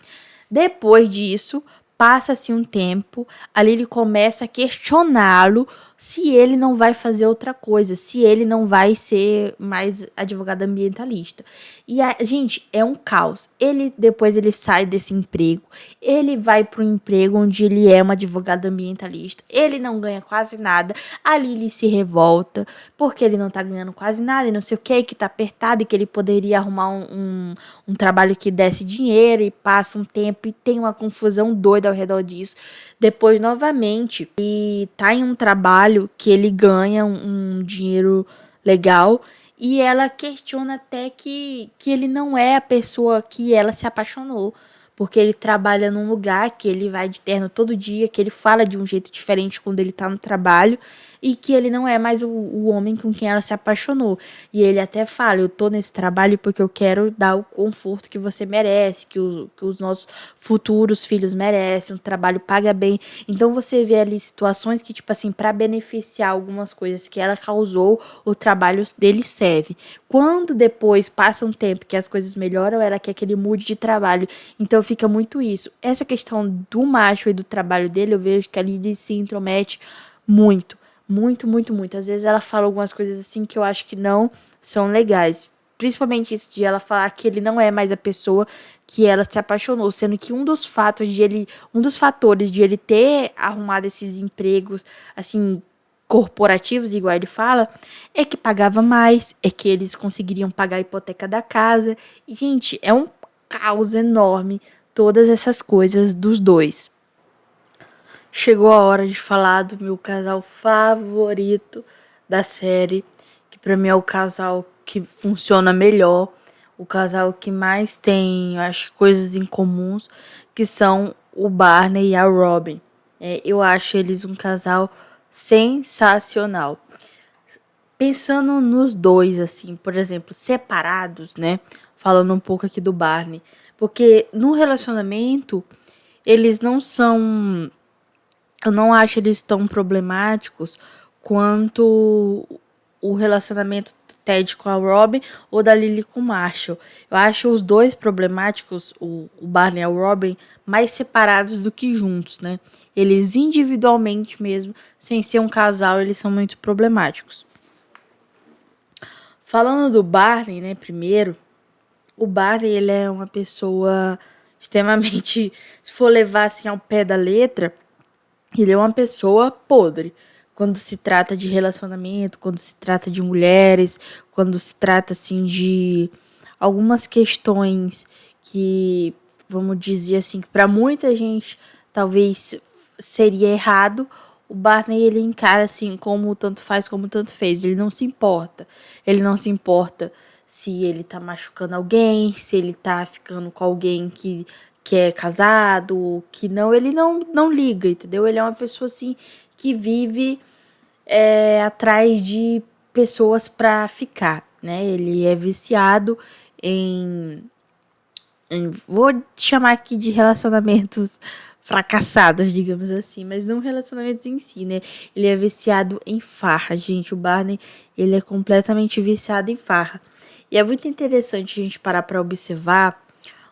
Depois disso, passa-se um tempo, ali ele começa a questioná-lo se ele não vai fazer outra coisa, se ele não vai ser mais advogado ambientalista. E gente, é um caos. Depois ele sai desse emprego, ele vai para um emprego onde ele é um advogado ambientalista, ele não ganha quase nada, ali ele se revolta, porque ele não tá ganhando quase nada e não sei o que tá apertado e que ele poderia arrumar um trabalho que desse dinheiro e passa um tempo e tem uma confusão doida ao redor disso. Depois, novamente, e tá em um trabalho que ele ganha um dinheiro legal e ela questiona até que ele não é a pessoa que ela se apaixonou. Porque ele trabalha num lugar que ele vai de terno todo dia, que ele fala de um jeito diferente quando ele tá no trabalho e que ele não é mais o homem com quem ela se apaixonou. E ele até fala, eu tô nesse trabalho porque eu quero dar o conforto que você merece, que os nossos futuros filhos merecem, o trabalho paga bem. Então você vê ali situações que, tipo assim, para beneficiar algumas coisas que ela causou, o trabalho dele serve. Quando depois passa um tempo que as coisas melhoram, ela quer que ele mude de trabalho. Então fica muito isso. Essa questão do macho e do trabalho dele, eu vejo que ali ele se intromete muito. Muito, muito, muito. Às vezes ela fala algumas coisas assim que eu acho que não são legais. Principalmente isso de ela falar que ele não é mais a pessoa que ela se apaixonou, sendo que um dos fatores de ele ter arrumado esses empregos assim corporativos, igual ele fala, é que pagava mais, é que eles conseguiriam pagar a hipoteca da casa. E, gente, é um caos enorme todas essas coisas dos dois. Chegou a hora de falar do meu casal favorito da série, que pra mim é o casal que funciona melhor, o casal que mais tem, eu acho, coisas em comuns, que são o Barney e a Robin. Eu acho eles um casal sensacional. Pensando nos dois, assim, por exemplo, separados, né? Falando um pouco aqui do Barney. Porque no relacionamento, eles não são. Eu não acho eles tão problemáticos quanto o relacionamento do Ted com a Robin ou da Lily com o Marshall. Eu acho os dois problemáticos, o Barney e a Robin, mais separados do que juntos, né? Eles individualmente mesmo, sem ser um casal, eles são muito problemáticos. Falando do Barney, né, primeiro, o Barney, ele é uma pessoa extremamente, se for levar assim ao pé da letra, ele é uma pessoa podre. Quando se trata de relacionamento, quando se trata de mulheres, quando se trata assim de algumas questões que, vamos dizer assim, que para muita gente talvez seria errado, o Barney ele encara assim como tanto faz como tanto fez. Ele não se importa. Ele não se importa se ele tá machucando alguém, se ele tá ficando com alguém que é casado, que não, ele não liga, entendeu? Ele é uma pessoa assim que vive atrás de pessoas pra ficar, né? Ele é viciado vou chamar aqui de relacionamentos fracassados, digamos assim, mas não relacionamentos em si, né? Ele é viciado em farra, gente. O Barney, ele é completamente viciado em farra. E é muito interessante a gente parar para observar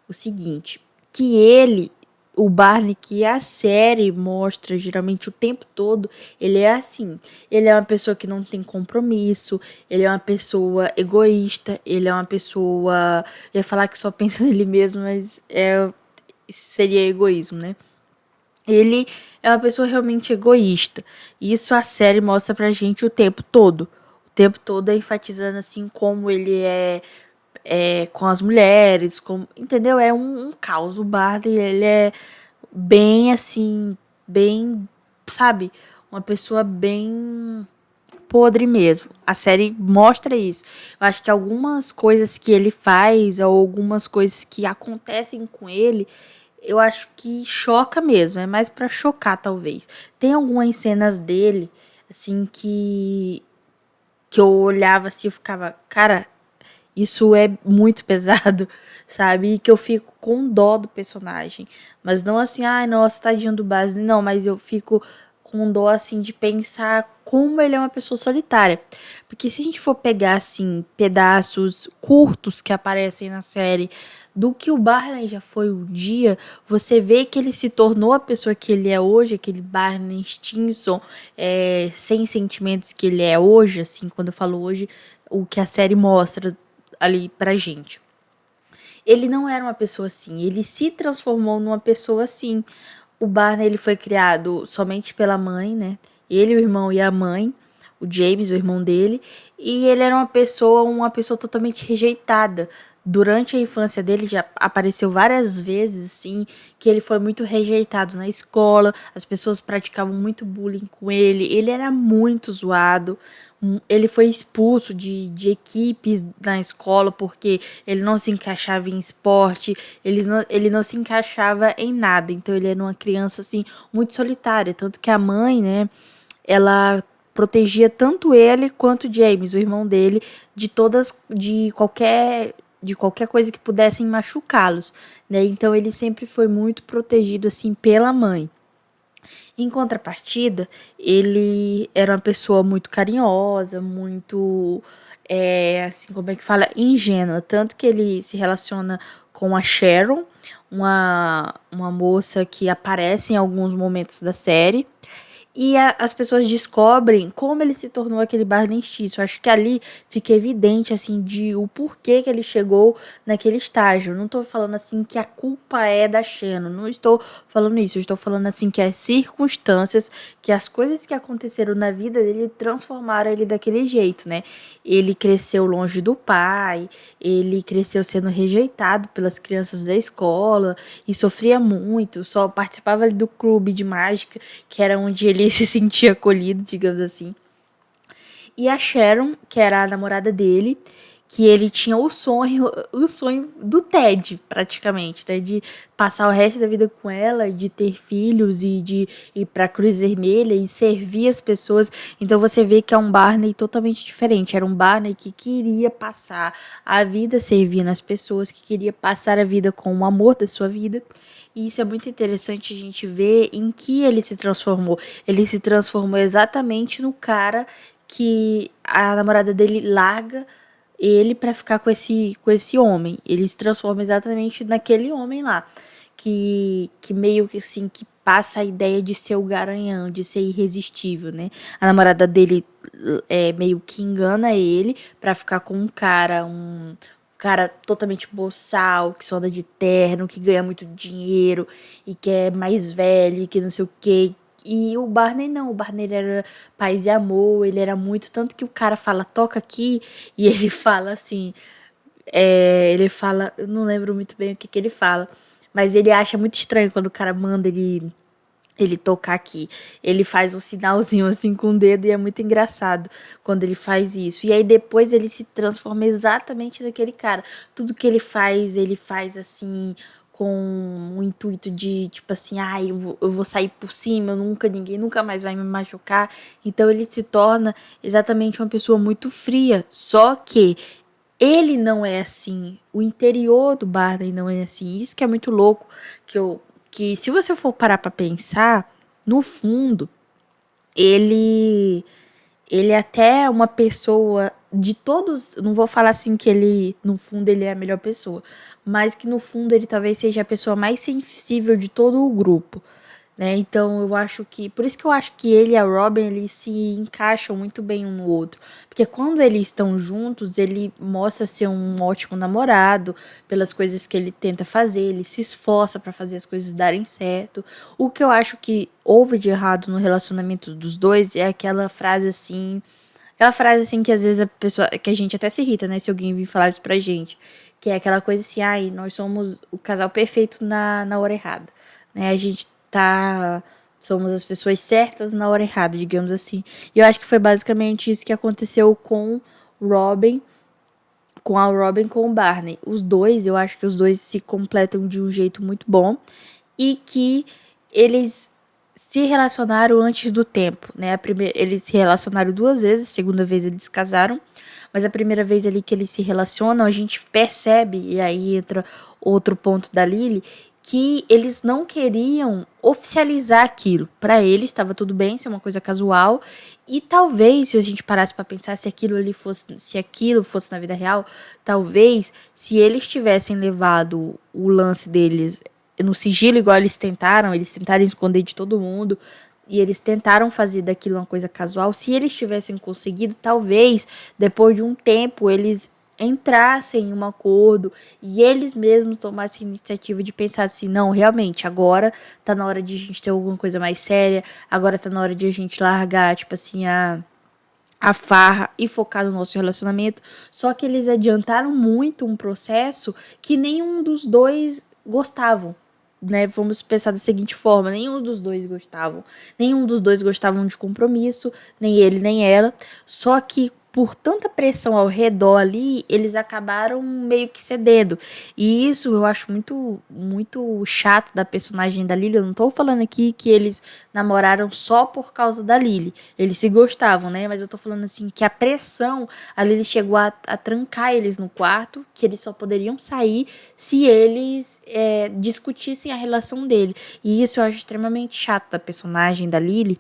o seguinte, que o Barney que a série mostra geralmente o tempo todo, ele é assim. Ele é uma pessoa que não tem compromisso, ele é uma pessoa egoísta, ele é uma pessoa. Eu ia falar que só pensa nele mesmo, mas seria egoísmo, né? Ele é uma pessoa realmente egoísta. E isso a série mostra pra gente o tempo todo. O tempo todo é enfatizando assim como ele é com as mulheres, como, entendeu? É um caos. O Barney, ele é bem assim, bem, sabe? Uma pessoa bem podre mesmo. A série mostra isso. Eu acho que algumas coisas que ele faz, ou algumas coisas que acontecem com ele, eu acho que choca mesmo. É mais pra chocar, talvez. Tem algumas cenas dele, assim, que eu olhava assim, eu ficava, cara, isso é muito pesado, sabe? E que eu fico com dó do personagem. Mas não assim, ai, nossa, tadinho do Base. Não, mas eu fico com dó, assim, de pensar como ele é uma pessoa solitária. Porque se a gente for pegar, assim, pedaços curtos que aparecem na série do que o Barney já foi um dia, você vê que ele se tornou a pessoa que ele é hoje, aquele Barney Stinson, sem sentimentos que ele é hoje, assim, quando eu falo hoje, o que a série mostra ali pra gente. Ele não era uma pessoa assim, ele se transformou numa pessoa assim. O Barney ele foi criado somente pela mãe, né? Ele, o irmão e a mãe, o James, o irmão dele, e ele era uma pessoa totalmente rejeitada. Durante a infância dele já apareceu várias vezes assim que ele foi muito rejeitado na escola, as pessoas praticavam muito bullying com ele era muito zoado. Ele foi expulso de equipes na escola porque ele não se encaixava em esporte, ele não se encaixava em nada. Então ele era uma criança assim muito solitária, tanto que a mãe, né, ela protegia tanto ele quanto James, o irmão dele, de qualquer coisa que pudessem machucá-los, né? Então ele sempre foi muito protegido assim pela mãe. Em contrapartida, ele era uma pessoa muito carinhosa, muito, assim, como é que fala? Ingênua. Tanto que ele se relaciona com a Sharon, uma moça que aparece em alguns momentos da série. E as pessoas descobrem como ele se tornou aquele Barney Stinson. Acho que ali fica evidente, assim, de o porquê que ele chegou naquele estágio. Não estou falando, assim, que a culpa é da Shannon. Não estou falando isso. Eu estou falando, assim, que as circunstâncias, que as coisas que aconteceram na vida dele transformaram ele daquele jeito, né? Ele cresceu longe do pai, ele cresceu sendo rejeitado pelas crianças da escola e sofria muito, só participava ali do clube de mágica, que era onde ele se sentia acolhido, digamos assim. E a Sharon, que era a namorada dele, que ele tinha o sonho do Ted, praticamente, né? De passar o resto da vida com ela, de ter filhos e de ir pra Cruz Vermelha e servir as pessoas. Então você vê que é um Barney totalmente diferente. Era um Barney que queria passar a vida servindo as pessoas, que queria passar a vida com o amor da sua vida. E isso é muito interessante a gente ver em que ele se transformou. Ele se transformou exatamente no cara que a namorada dele larga ele para ficar com esse homem. Ele se transforma exatamente naquele homem lá, que meio que assim, que passa a ideia de ser o garanhão, de ser irresistível, né? A namorada dele meio que engana ele para ficar com um cara totalmente boçal, que só anda de terno, que ganha muito dinheiro e que é mais velho, e que não sei o quê. E o Barney não, o Barney era paz e amor, ele era muito, tanto que o cara fala, toca aqui, e ele fala assim, ele fala, eu não lembro muito bem o que ele fala, mas ele acha muito estranho quando o cara manda ele tocar aqui. Ele faz um sinalzinho assim com o dedo e é muito engraçado quando ele faz isso. E aí depois ele se transforma exatamente naquele cara. Tudo que ele faz assim com o intuito de, tipo assim, eu vou sair por cima, ninguém nunca mais vai me machucar. Então ele se torna exatamente uma pessoa muito fria. Só que ele não é assim. O interior do Barney não é assim. Isso que é muito louco, que que se você for parar pra pensar, no fundo, ele ele é até uma pessoa de todos, não vou falar assim que ele, no fundo, ele é a melhor pessoa, mas que no fundo ele talvez seja a pessoa mais sensível de todo o grupo, né? Então eu acho que, por isso que eu acho que ele e a Robin, eles se encaixam muito bem um no outro, porque quando eles estão juntos, ele mostra ser um ótimo namorado pelas coisas que ele tenta fazer, ele se esforça pra fazer as coisas darem certo. O que eu acho que houve de errado no relacionamento dos dois é aquela frase assim que às vezes a pessoa, que a gente até se irrita, né, se alguém vir falar isso pra gente, que é aquela coisa assim, ai, nós somos o casal perfeito na hora errada, né? A gente tá somos as pessoas certas na hora errada, digamos assim. E eu acho que foi basicamente isso que aconteceu com Robin, com a Robin com o Barney. Os dois, eu acho que os dois se completam de um jeito muito bom e que eles se relacionaram antes do tempo, né? Eles se relacionaram duas vezes, a segunda vez eles se casaram, mas a primeira vez ali que eles se relacionam, a gente percebe, e aí entra outro ponto da Lily, que eles não queriam oficializar aquilo. Para eles estava tudo bem, ser uma coisa casual, e talvez se a gente parasse para pensar se aquilo fosse na vida real, talvez se eles tivessem levado o lance deles no sigilo, igual eles tentaram esconder de todo mundo, e eles tentaram fazer daquilo uma coisa casual. Se eles tivessem conseguido, talvez, depois de um tempo, eles entrassem em um acordo e eles mesmos tomassem a iniciativa de pensar assim, não, realmente, agora tá na hora de a gente ter alguma coisa mais séria, agora tá na hora de a gente largar, tipo assim, a farra e focar no nosso relacionamento. Só que eles adiantaram muito um processo que nenhum dos dois gostavam, né? Vamos pensar da seguinte forma: nenhum dos dois gostavam. Nenhum dos dois gostavam de compromisso, nem ele nem ela. Só que por tanta pressão ao redor ali, eles acabaram meio que cedendo. E isso eu acho muito chato da personagem da Lily. Eu não tô falando aqui que eles namoraram só por causa da Lily. Eles se gostavam, né? Mas eu tô falando assim que a pressão, a Lily chegou a trancar eles no quarto, que eles só poderiam sair se eles discutissem a relação dele. E isso eu acho extremamente chato da personagem da Lily.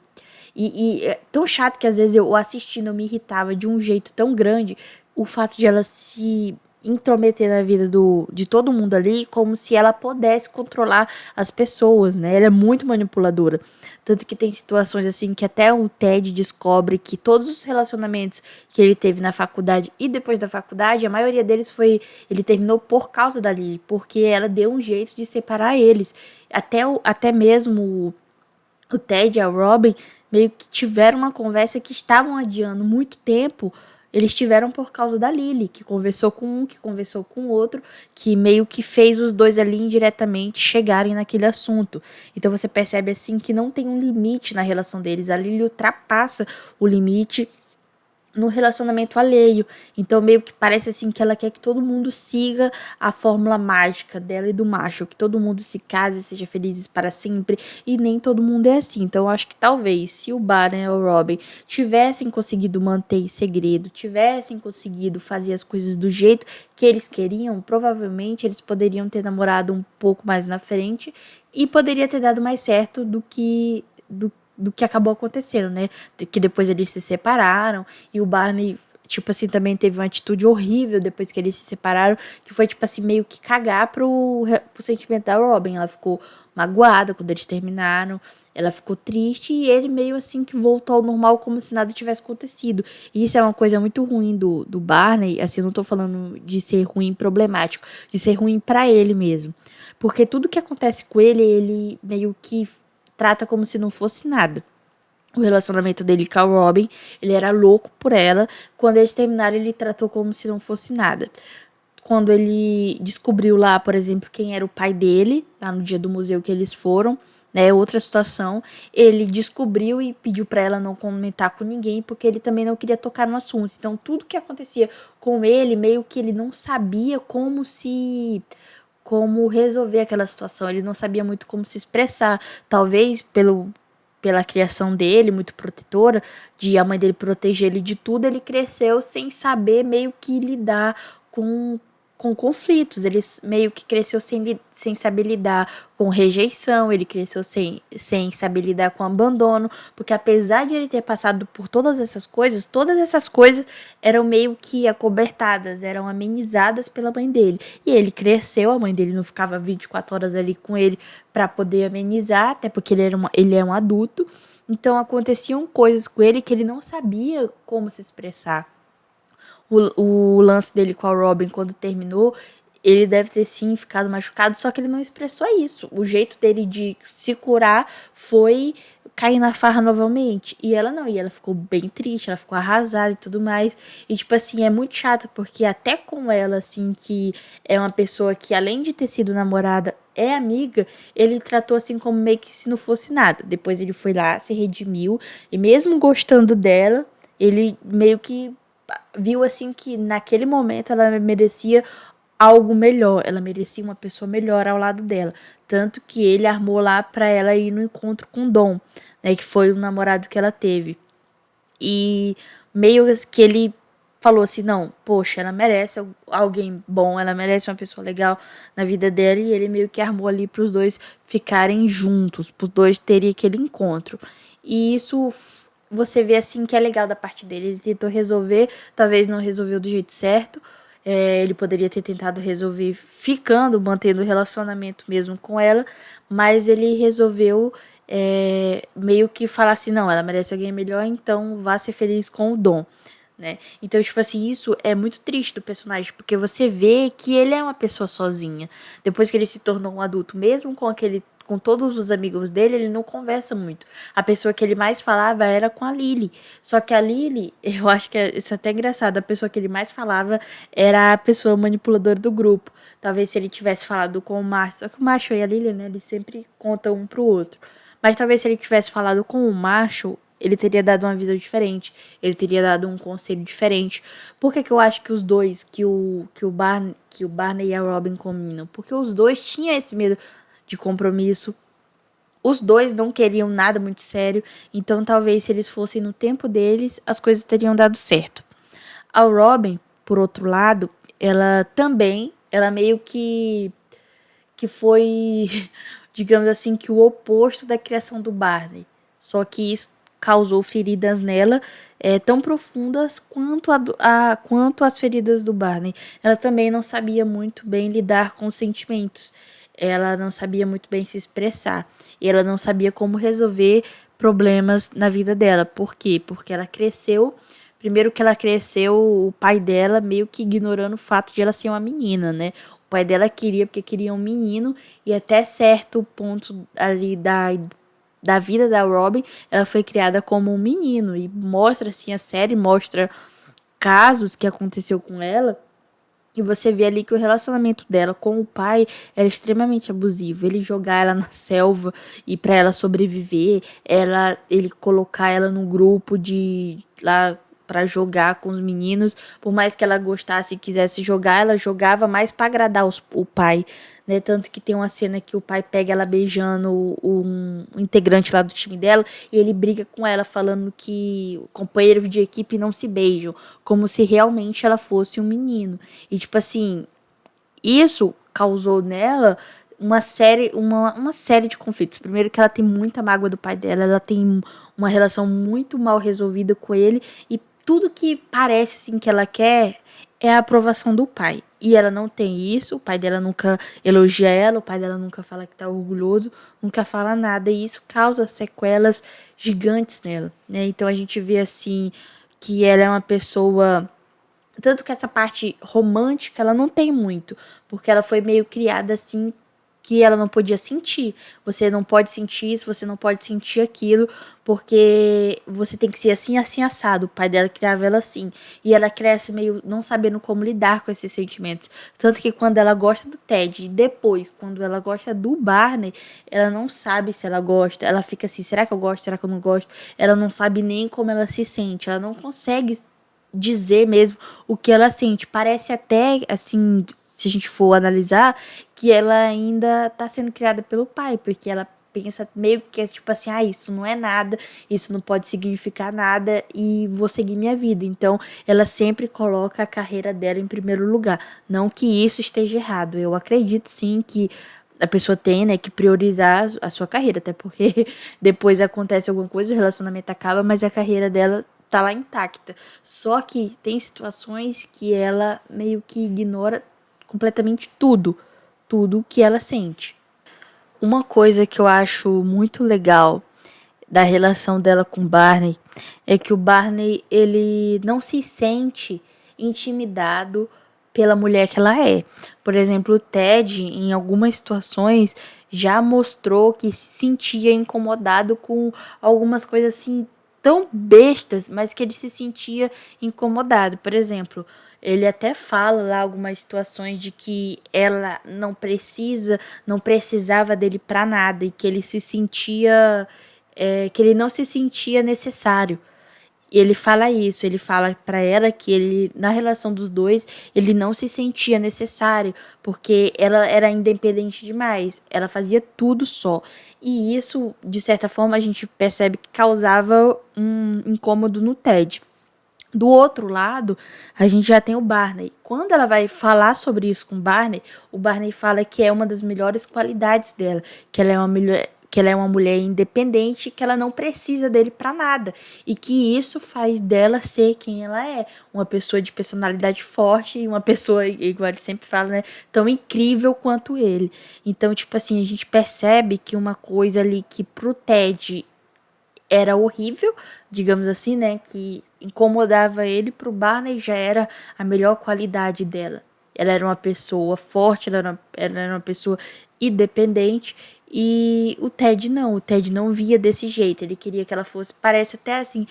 E é tão chato que às vezes eu assistindo eu me irritava de um jeito tão grande o fato de ela se intrometer na vida de todo mundo ali, como se ela pudesse controlar as pessoas, né? Ela é muito manipuladora. Tanto que tem situações assim que até o Ted descobre que todos os relacionamentos que ele teve na faculdade e depois da faculdade, a maioria deles ele terminou por causa da Lily, porque ela deu um jeito de separar eles. Até mesmo o Ted e a Robin meio que tiveram uma conversa que estavam adiando muito tempo. Eles tiveram por causa da Lily, que conversou com um, que conversou com o outro, que meio que fez os dois ali indiretamente chegarem naquele assunto. Então você percebe assim que não tem um limite na relação deles. A Lily ultrapassa o limite no relacionamento alheio. Então meio que parece assim que ela quer que todo mundo siga a fórmula mágica dela e do macho, que todo mundo se case e seja felizes para sempre, e nem todo mundo é assim. Então eu acho que talvez se o Barney e o Robin tivessem conseguido manter em segredo, tivessem conseguido fazer as coisas do jeito que eles queriam, provavelmente eles poderiam ter namorado um pouco mais na frente e poderia ter dado mais certo do que acabou acontecendo, né? Que depois eles se separaram e o Barney, tipo assim, também teve uma atitude horrível depois que eles se separaram, que foi, tipo assim, meio que cagar pro sentimento da Robin. Ela ficou magoada quando eles terminaram, ela ficou triste e ele meio assim que voltou ao normal como se nada tivesse acontecido. E isso é uma coisa muito ruim do Barney, assim, eu não tô falando de ser ruim problemático, de ser ruim pra ele mesmo. Porque tudo que acontece com ele meio que trata como se não fosse nada. O relacionamento dele com a Robin, ele era louco por ela. Quando eles terminaram, ele tratou como se não fosse nada. Quando ele descobriu lá, por exemplo, quem era o pai dele, lá no dia do museu que eles foram, né, outra situação, ele descobriu e pediu para ela não comentar com ninguém, porque ele também não queria tocar no assunto. Então, tudo que acontecia com ele, meio que ele não sabia como resolver aquela situação, ele não sabia muito como se expressar, talvez pela criação dele, muito protetora, de a mãe dele proteger ele de tudo, ele cresceu sem saber meio que lidar com com conflitos. Ele meio que cresceu sem saber lidar com rejeição, ele cresceu sem saber lidar com abandono, porque apesar de ele ter passado por todas essas coisas eram meio que acobertadas, eram amenizadas pela mãe dele. E ele cresceu, a mãe dele não ficava 24 horas ali com ele para poder amenizar, até porque ele é um adulto. Então aconteciam coisas com ele que ele não sabia como se expressar. O lance dele com a Robin, quando terminou, ele deve ter sim ficado machucado, só que ele não expressou isso. O jeito dele de se curar foi cair na farra novamente. E ela não, e ela ficou bem triste, ela ficou arrasada e tudo mais. E tipo assim, é muito chato, porque até com ela, assim, que é uma pessoa que além de ter sido namorada, é amiga, ele tratou assim como meio que se não fosse nada. Depois ele foi lá, se redimiu, e mesmo gostando dela, ele meio que viu assim que naquele momento ela merecia algo melhor, ela merecia uma pessoa melhor ao lado dela, tanto que ele armou lá pra ela ir no encontro com o Dom, né, que foi o namorado que ela teve. E meio que ele falou assim, não, poxa, ela merece alguém bom, ela merece uma pessoa legal na vida dela, e ele meio que armou ali pros dois ficarem juntos, pros dois terem aquele encontro. E isso você vê assim que é legal da parte dele, ele tentou resolver, talvez não resolveu do jeito certo, ele poderia ter tentado resolver ficando, mantendo o relacionamento mesmo com ela, mas ele resolveu meio que falar assim, não, ela merece alguém melhor, então vá ser feliz com o Dom, né? Então, tipo assim, isso é muito triste do personagem, porque você vê que ele é uma pessoa sozinha. Depois que ele se tornou um adulto, mesmo com todos os amigos dele, ele não conversa muito. A pessoa que ele mais falava era com a Lily. Só que a Lily, eu acho que isso é até engraçado, a pessoa que ele mais falava era a pessoa manipuladora do grupo. Talvez se ele tivesse falado com o Marshall, só que o Marshall e a Lily, né, eles sempre contam um pro outro. Mas talvez se ele tivesse falado com o Marshall, ele teria dado uma visão diferente, ele teria dado um conselho diferente. Por que eu acho que os dois, que o Barney e a Robin combinam? Porque os dois tinham esse medo de compromisso, os dois não queriam nada muito sério, então talvez se eles fossem no tempo deles, as coisas teriam dado certo. A Robin, por outro lado, ela meio que foi, digamos assim, que o oposto da criação do Barney. Só que isso causou feridas nela tão profundas quanto as feridas do Barney. Ela também não sabia muito bem lidar com os sentimentos. Ela não sabia muito bem se expressar. E ela não sabia como resolver problemas na vida dela. Por quê? Porque ela cresceu. Primeiro que ela cresceu, o pai dela meio que ignorando o fato de ela ser uma menina, né? O pai dela queria, porque queria um menino, e até certo ponto ali da vida da Robin, ela foi criada como um menino, e mostra assim, a série mostra casos que aconteceu com ela, e você vê ali que o relacionamento dela com o pai era extremamente abusivo. Ele jogar ela na selva e para ela sobreviver, ele colocar ela no grupo de lá para jogar com os meninos, por mais que ela gostasse e quisesse jogar, ela jogava mais para agradar o pai, né? Tanto que tem uma cena que o pai pega ela beijando um integrante lá do time dela e ele briga com ela falando que o companheiro de equipe não se beijam, como se realmente ela fosse um menino. E tipo assim, isso causou nela uma série de conflitos. Primeiro que ela tem muita mágoa do pai dela, ela tem uma relação muito mal resolvida com ele e tudo que parece assim que ela quer é a aprovação do pai. E ela não tem isso, o pai dela nunca elogia ela, o pai dela nunca fala que tá orgulhoso, nunca fala nada, e isso causa sequelas gigantes nela, né? Então a gente vê assim que ela é uma pessoa. Tanto que essa parte romântica ela não tem muito, porque ela foi meio criada assim que ela não podia sentir. Você não pode sentir isso, você não pode sentir aquilo, porque você tem que ser assim, assim, assado. O pai dela criava ela assim. E ela cresce meio não sabendo como lidar com esses sentimentos. Tanto que quando ela gosta do Ted e depois, quando ela gosta do Barney, ela não sabe se ela gosta. Ela fica assim, será que eu gosto? Será que eu não gosto? Ela não sabe nem como ela se sente. Ela não consegue dizer mesmo o que ela sente. Parece até, assim, se a gente for analisar, que ela ainda tá sendo criada pelo pai, porque ela pensa meio que é tipo assim, isso não é nada, isso não pode significar nada e vou seguir minha vida. Então, ela sempre coloca a carreira dela em primeiro lugar. Não que isso esteja errado. Eu acredito sim que a pessoa tem, né, que priorizar a sua carreira, até porque depois acontece alguma coisa, o relacionamento acaba, mas a carreira dela tá lá intacta. Só que tem situações que ela meio que ignora completamente tudo que ela sente. Uma coisa que eu acho muito legal da relação dela com o Barney é que o Barney, ele não se sente intimidado pela mulher que ela é. Por exemplo, o Ted, em algumas situações, já mostrou que se sentia incomodado com algumas coisas assim tão bestas, mas que ele se sentia incomodado. Por exemplo, ele até fala lá algumas situações de que ela não precisava dele pra nada e que ele se sentia que ele não se sentia necessário. E ele fala isso, ele fala pra ela que ele, na relação dos dois, ele não se sentia necessário, porque ela era independente demais, ela fazia tudo só. E isso, de certa forma, a gente percebe que causava um incômodo no Ted. Do outro lado, a gente já tem o Barney. Quando ela vai falar sobre isso com o Barney fala que é uma das melhores qualidades dela, que ela é uma mulher independente, que ela não precisa dele para nada e que isso faz dela ser quem ela é, uma pessoa de personalidade forte e uma pessoa, igual ele sempre fala, né, tão incrível quanto ele. Então, tipo assim, a gente percebe que uma coisa ali que pro Ted era horrível, digamos assim, né, que incomodava ele, pro Barney já era a melhor qualidade dela. Ela era uma pessoa forte, ela era uma pessoa independente e o Ted não via desse jeito, ele queria que ela fosse, parece até assim,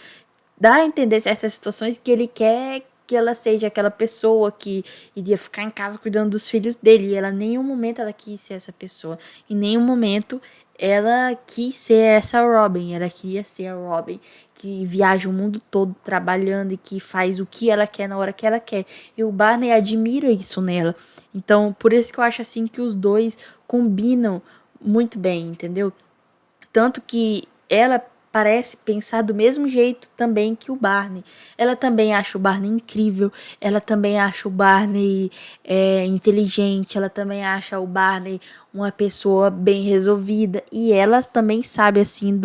dá a entender certas situações que ele quer que ela seja aquela pessoa que iria ficar em casa cuidando dos filhos dele. E ela, em nenhum momento, ela quis ser essa pessoa. Em nenhum momento, ela quis ser essa Robin. Ela queria ser a Robin que viaja o mundo todo trabalhando e que faz o que ela quer na hora que ela quer. E o Barney admira isso nela. Então, por isso que eu acho assim que os dois combinam muito bem, entendeu? Tanto que ela parece pensar do mesmo jeito também que o Barney. Ela também acha o Barney incrível, ela também acha o Barney inteligente, ela também acha o Barney uma pessoa bem resolvida. E ela também sabe, assim,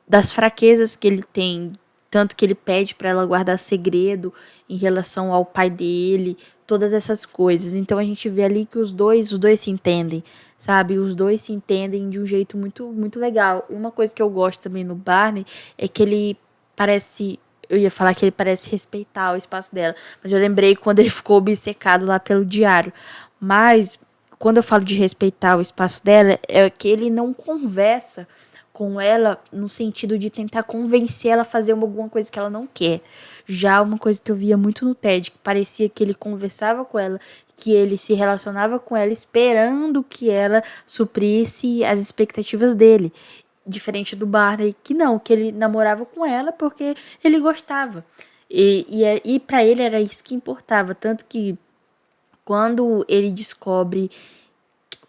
das fraquezas que ele tem. Tanto que ele pede para ela guardar segredo em relação ao pai dele, todas essas coisas. Então a gente vê ali que os dois se entendem, sabe? Os dois se entendem de um jeito muito legal. E uma coisa que eu gosto também no Barney é que ele parece, eu ia falar que ele parece respeitar o espaço dela, mas eu lembrei quando ele ficou obcecado lá pelo diário. Mas quando eu falo de respeitar o espaço dela, é que ele não conversa com ela no sentido de tentar convencer ela a fazer alguma coisa que ela não quer. Já uma coisa que eu via muito no Ted, que parecia que ele conversava com ela, que ele se relacionava com ela esperando que ela suprisse as expectativas dele. Diferente do Barney, que não, que ele namorava com ela porque ele gostava. E para ele era isso que importava. Tanto que quando ele descobre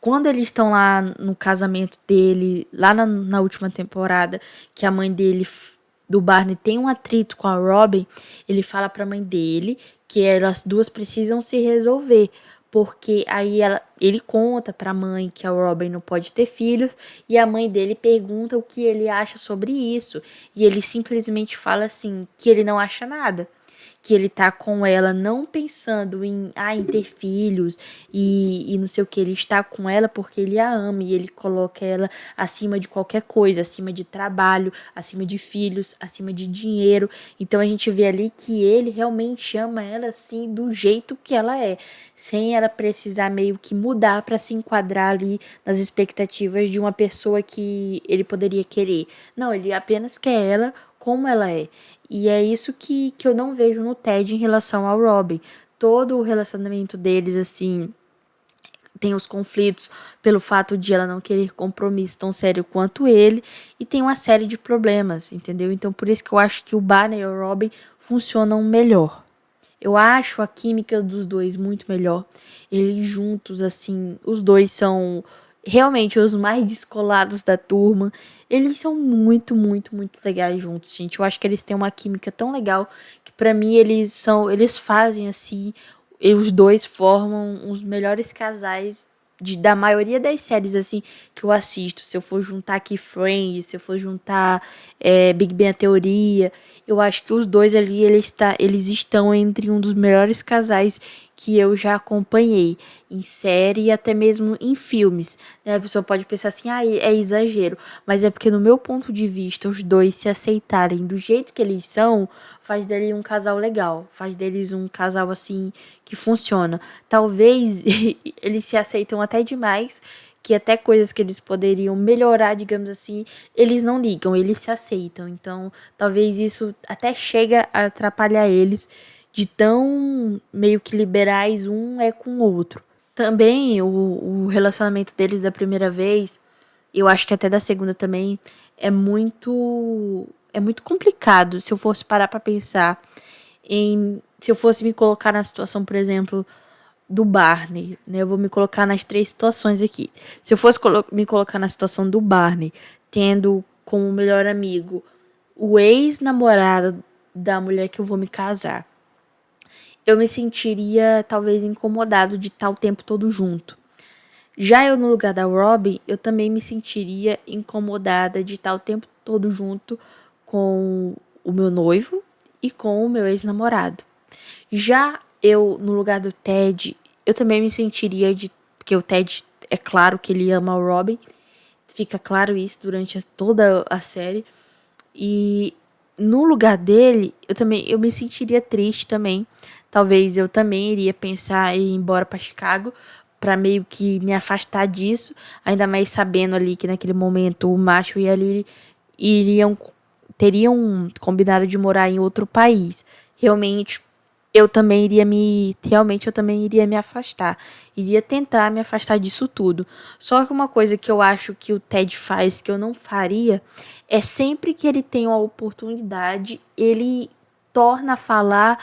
quando eles estão lá no casamento dele, lá na última temporada, que a mãe dele, do Barney, tem um atrito com a Robin, ele fala pra mãe dele que elas duas precisam se resolver. Porque aí ele conta pra mãe que a Robin não pode ter filhos e a mãe dele pergunta o que ele acha sobre isso. E ele simplesmente fala assim, que ele não acha nada, que ele tá com ela não pensando em ter filhos e não sei o que, ele está com ela porque ele a ama e ele coloca ela acima de qualquer coisa, acima de trabalho, acima de filhos, acima de dinheiro. Então a gente vê ali que ele realmente ama ela assim do jeito que ela é, sem ela precisar meio que mudar para se enquadrar ali nas expectativas de uma pessoa que ele poderia querer. Não, ele apenas quer ela como ela é. E é isso que eu não vejo no Ted em relação ao Robin. Todo o relacionamento deles, assim, tem os conflitos pelo fato de ela não querer compromisso tão sério quanto ele, e tem uma série de problemas, entendeu? Então por isso que eu acho que o Barney e o Robin funcionam melhor. Eu acho a química dos dois muito melhor. Eles juntos, assim, os dois são realmente os mais descolados da turma. Eles são muito, muito, muito legais juntos, gente. Eu acho que eles têm uma química tão legal que pra mim eles fazem assim, e os dois formam os melhores casais da maioria das séries assim que eu assisto. Se eu for juntar aqui Friends, se eu for juntar Big Bang Theoria, eu acho que os dois ali eles estão entre um dos melhores casais que eu já acompanhei em série e até mesmo em filmes, né? A pessoa pode pensar assim, é exagero, mas é porque no meu ponto de vista, os dois se aceitarem do jeito que eles são, faz dele um casal legal, faz deles um casal assim que funciona. Talvez eles se aceitam até demais, que até coisas que eles poderiam melhorar, digamos assim, eles não ligam, eles se aceitam. Então, talvez isso até chega a atrapalhar eles de tão meio que liberais um é com o outro. Também o relacionamento deles da primeira vez, eu acho que até da segunda também, é muito complicado. Se eu fosse parar pra pensar se eu fosse me colocar na situação, por exemplo, do Barney, né? Eu vou me colocar nas três situações aqui. Se eu fosse me colocar na situação do Barney, tendo como melhor amigo o ex-namorado da mulher que eu vou me casar, eu me sentiria talvez incomodado de estar o tempo todo junto. Já eu no lugar da Robin, eu também me sentiria incomodada de estar o tempo todo junto com o meu noivo e com o meu ex-namorado. Já eu no lugar do Ted, eu também me sentiria porque o Ted é claro que ele ama o Robin, fica claro isso durante toda a série. E no lugar dele, eu me sentiria triste também. Talvez eu também iria pensar em ir embora para Chicago para meio que me afastar disso, ainda mais sabendo ali que naquele momento o Macho e a Lily iriam teriam combinado de morar em outro país. Realmente eu também iria me afastar. Iria tentar me afastar disso tudo. Só que uma coisa que eu acho que o Ted faz que eu não faria é sempre que ele tem uma oportunidade, ele torna a falar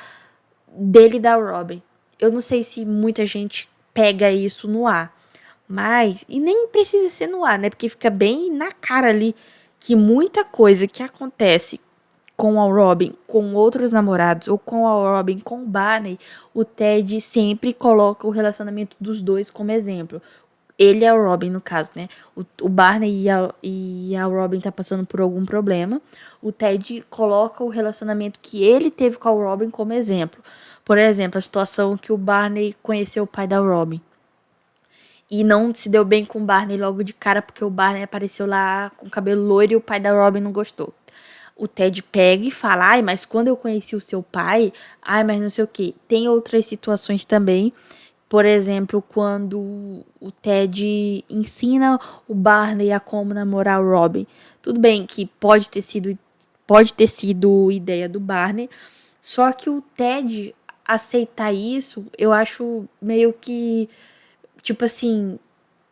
dele e da Robin. Eu não sei se muita gente pega isso no ar. Mas, e nem precisa ser no ar, né? Porque fica bem na cara ali que muita coisa que acontece com a Robin, com outros namorados, ou com a Robin, com o Barney, o Ted sempre coloca o relacionamento dos dois como exemplo. Ele é o Robin, no caso, né? O Barney e a Robin tá passando por algum problema. O Ted coloca o relacionamento que ele teve com a Robin como exemplo. Por exemplo, a situação que o Barney conheceu o pai da Robin. E não se deu bem com o Barney logo de cara, porque o Barney apareceu lá com cabelo loiro e o pai da Robin não gostou. O Ted pega e fala, ai, mas quando eu conheci o seu pai, ai, mas não sei o quê. Tem outras situações também, por exemplo, quando o Ted ensina o Barney a como namorar o Robin. Tudo bem que pode ter sido ideia do Barney, só que o Ted aceitar isso, eu acho meio que, tipo assim,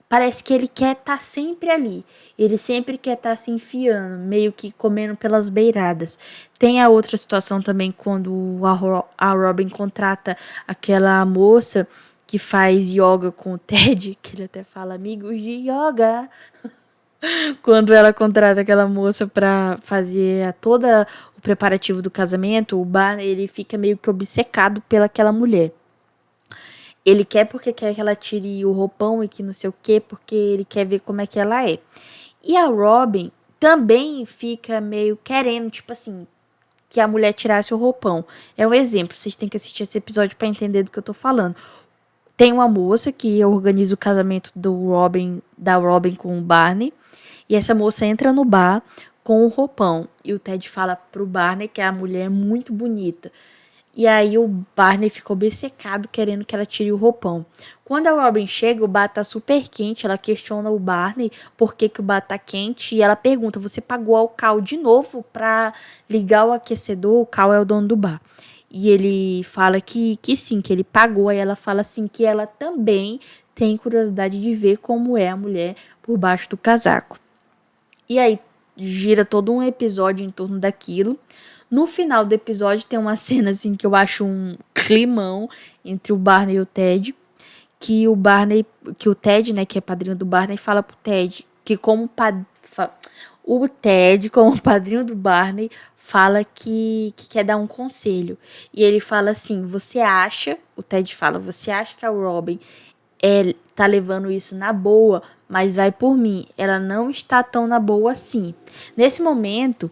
parece que ele quer estar sempre ali. Ele sempre quer estar se enfiando, meio que comendo pelas beiradas. Tem a outra situação também quando a Robin contrata aquela moça que faz yoga com o Ted, que ele até fala amigos de yoga. Quando ela contrata aquela moça pra fazer todo o preparativo do casamento, o Barney ele fica meio que obcecado pelaquela mulher. Ele quer porque quer que ela tire o roupão e que não sei o quê, porque ele quer ver como é que ela é. E a Robin também fica meio querendo, tipo assim, que a mulher tirasse o roupão. É um exemplo, vocês têm que assistir esse episódio pra entender do que eu tô falando. Tem uma moça que organiza o casamento da Robin com o Barney, e essa moça entra no bar com o roupão. E o Ted fala pro Barney que a mulher é muito bonita. E aí o Barney ficou obcecado querendo que ela tire o roupão. Quando a Robin chega, o bar tá super quente. Ela questiona o Barney por que o bar tá quente. E ela pergunta, você pagou ao Cal de novo pra ligar o aquecedor? O Cal é o dono do bar. E ele fala que sim, que ele pagou. Aí ela fala assim que ela também tem curiosidade de ver como é a mulher por baixo do casaco. E aí gira todo um episódio em torno daquilo. No final do episódio tem uma cena assim que eu acho um climão entre o Barney e o Ted, que o Barney, que o Ted, né, que é padrinho do Barney, fala pro Ted que o Ted, como padrinho do Barney, fala que quer dar um conselho. E ele fala assim, o Ted fala, você acha que a Robin tá levando isso na boa, mas vai por mim, ela não está tão na boa assim. Nesse momento,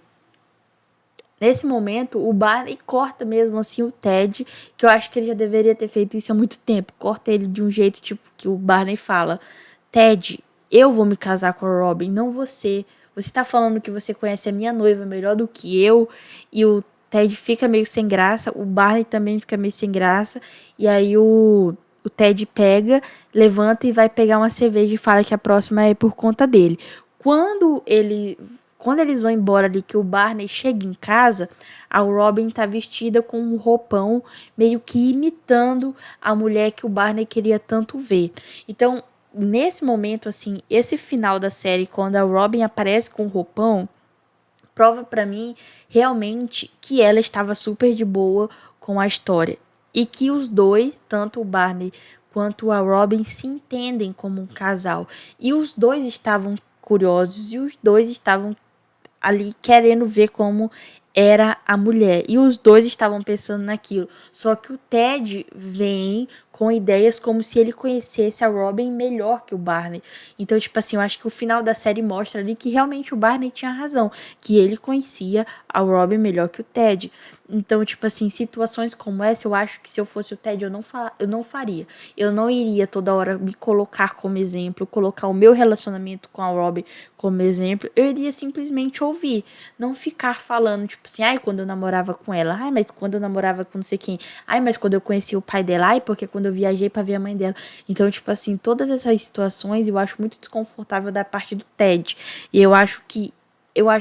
o Barney corta mesmo assim o Ted, que eu acho que ele já deveria ter feito isso há muito tempo. Corta ele de um jeito tipo que o Barney fala: Ted, eu vou me casar com a Robin, não você. Você tá falando que você conhece a minha noiva melhor do que eu. E o Ted fica meio sem graça, o Barney também fica meio sem graça. E aí o Ted pega, levanta e vai pegar uma cerveja e fala que a próxima é por conta dele. Quando ele quando eles vão embora ali, que o Barney chega em casa, a Robin tá vestida com um roupão meio que imitando a mulher que o Barney queria tanto ver. Então, nesse momento, assim, esse final da série, quando a Robin aparece com o roupão, prova pra mim realmente que ela estava super de boa com a história. E que os dois, tanto o Barney quanto a Robin, se entendem como um casal. E os dois estavam curiosos e os dois estavam ali querendo ver como era a mulher. E os dois estavam pensando naquilo. Só que o Ted vem com ideias como se ele conhecesse a Robin melhor que o Barney. Então, tipo assim, eu acho que o final da série mostra ali que realmente o Barney tinha razão. Que ele conhecia a Robin melhor que o Ted. Então, tipo assim, situações como essa, eu acho que se eu fosse o Ted, eu não faria. Eu não iria toda hora me colocar como exemplo, colocar o meu relacionamento com a Robin como exemplo. Eu iria simplesmente ouvir. Não ficar falando, tipo assim, ai, quando eu namorava com ela, ai, mas quando eu namorava com não sei quem, ai, mas quando eu conheci o pai dela, ai, porque quando eu viajei pra ver a mãe dela. Então, tipo assim, todas essas situações eu acho muito desconfortável da parte do Ted. E eu acho,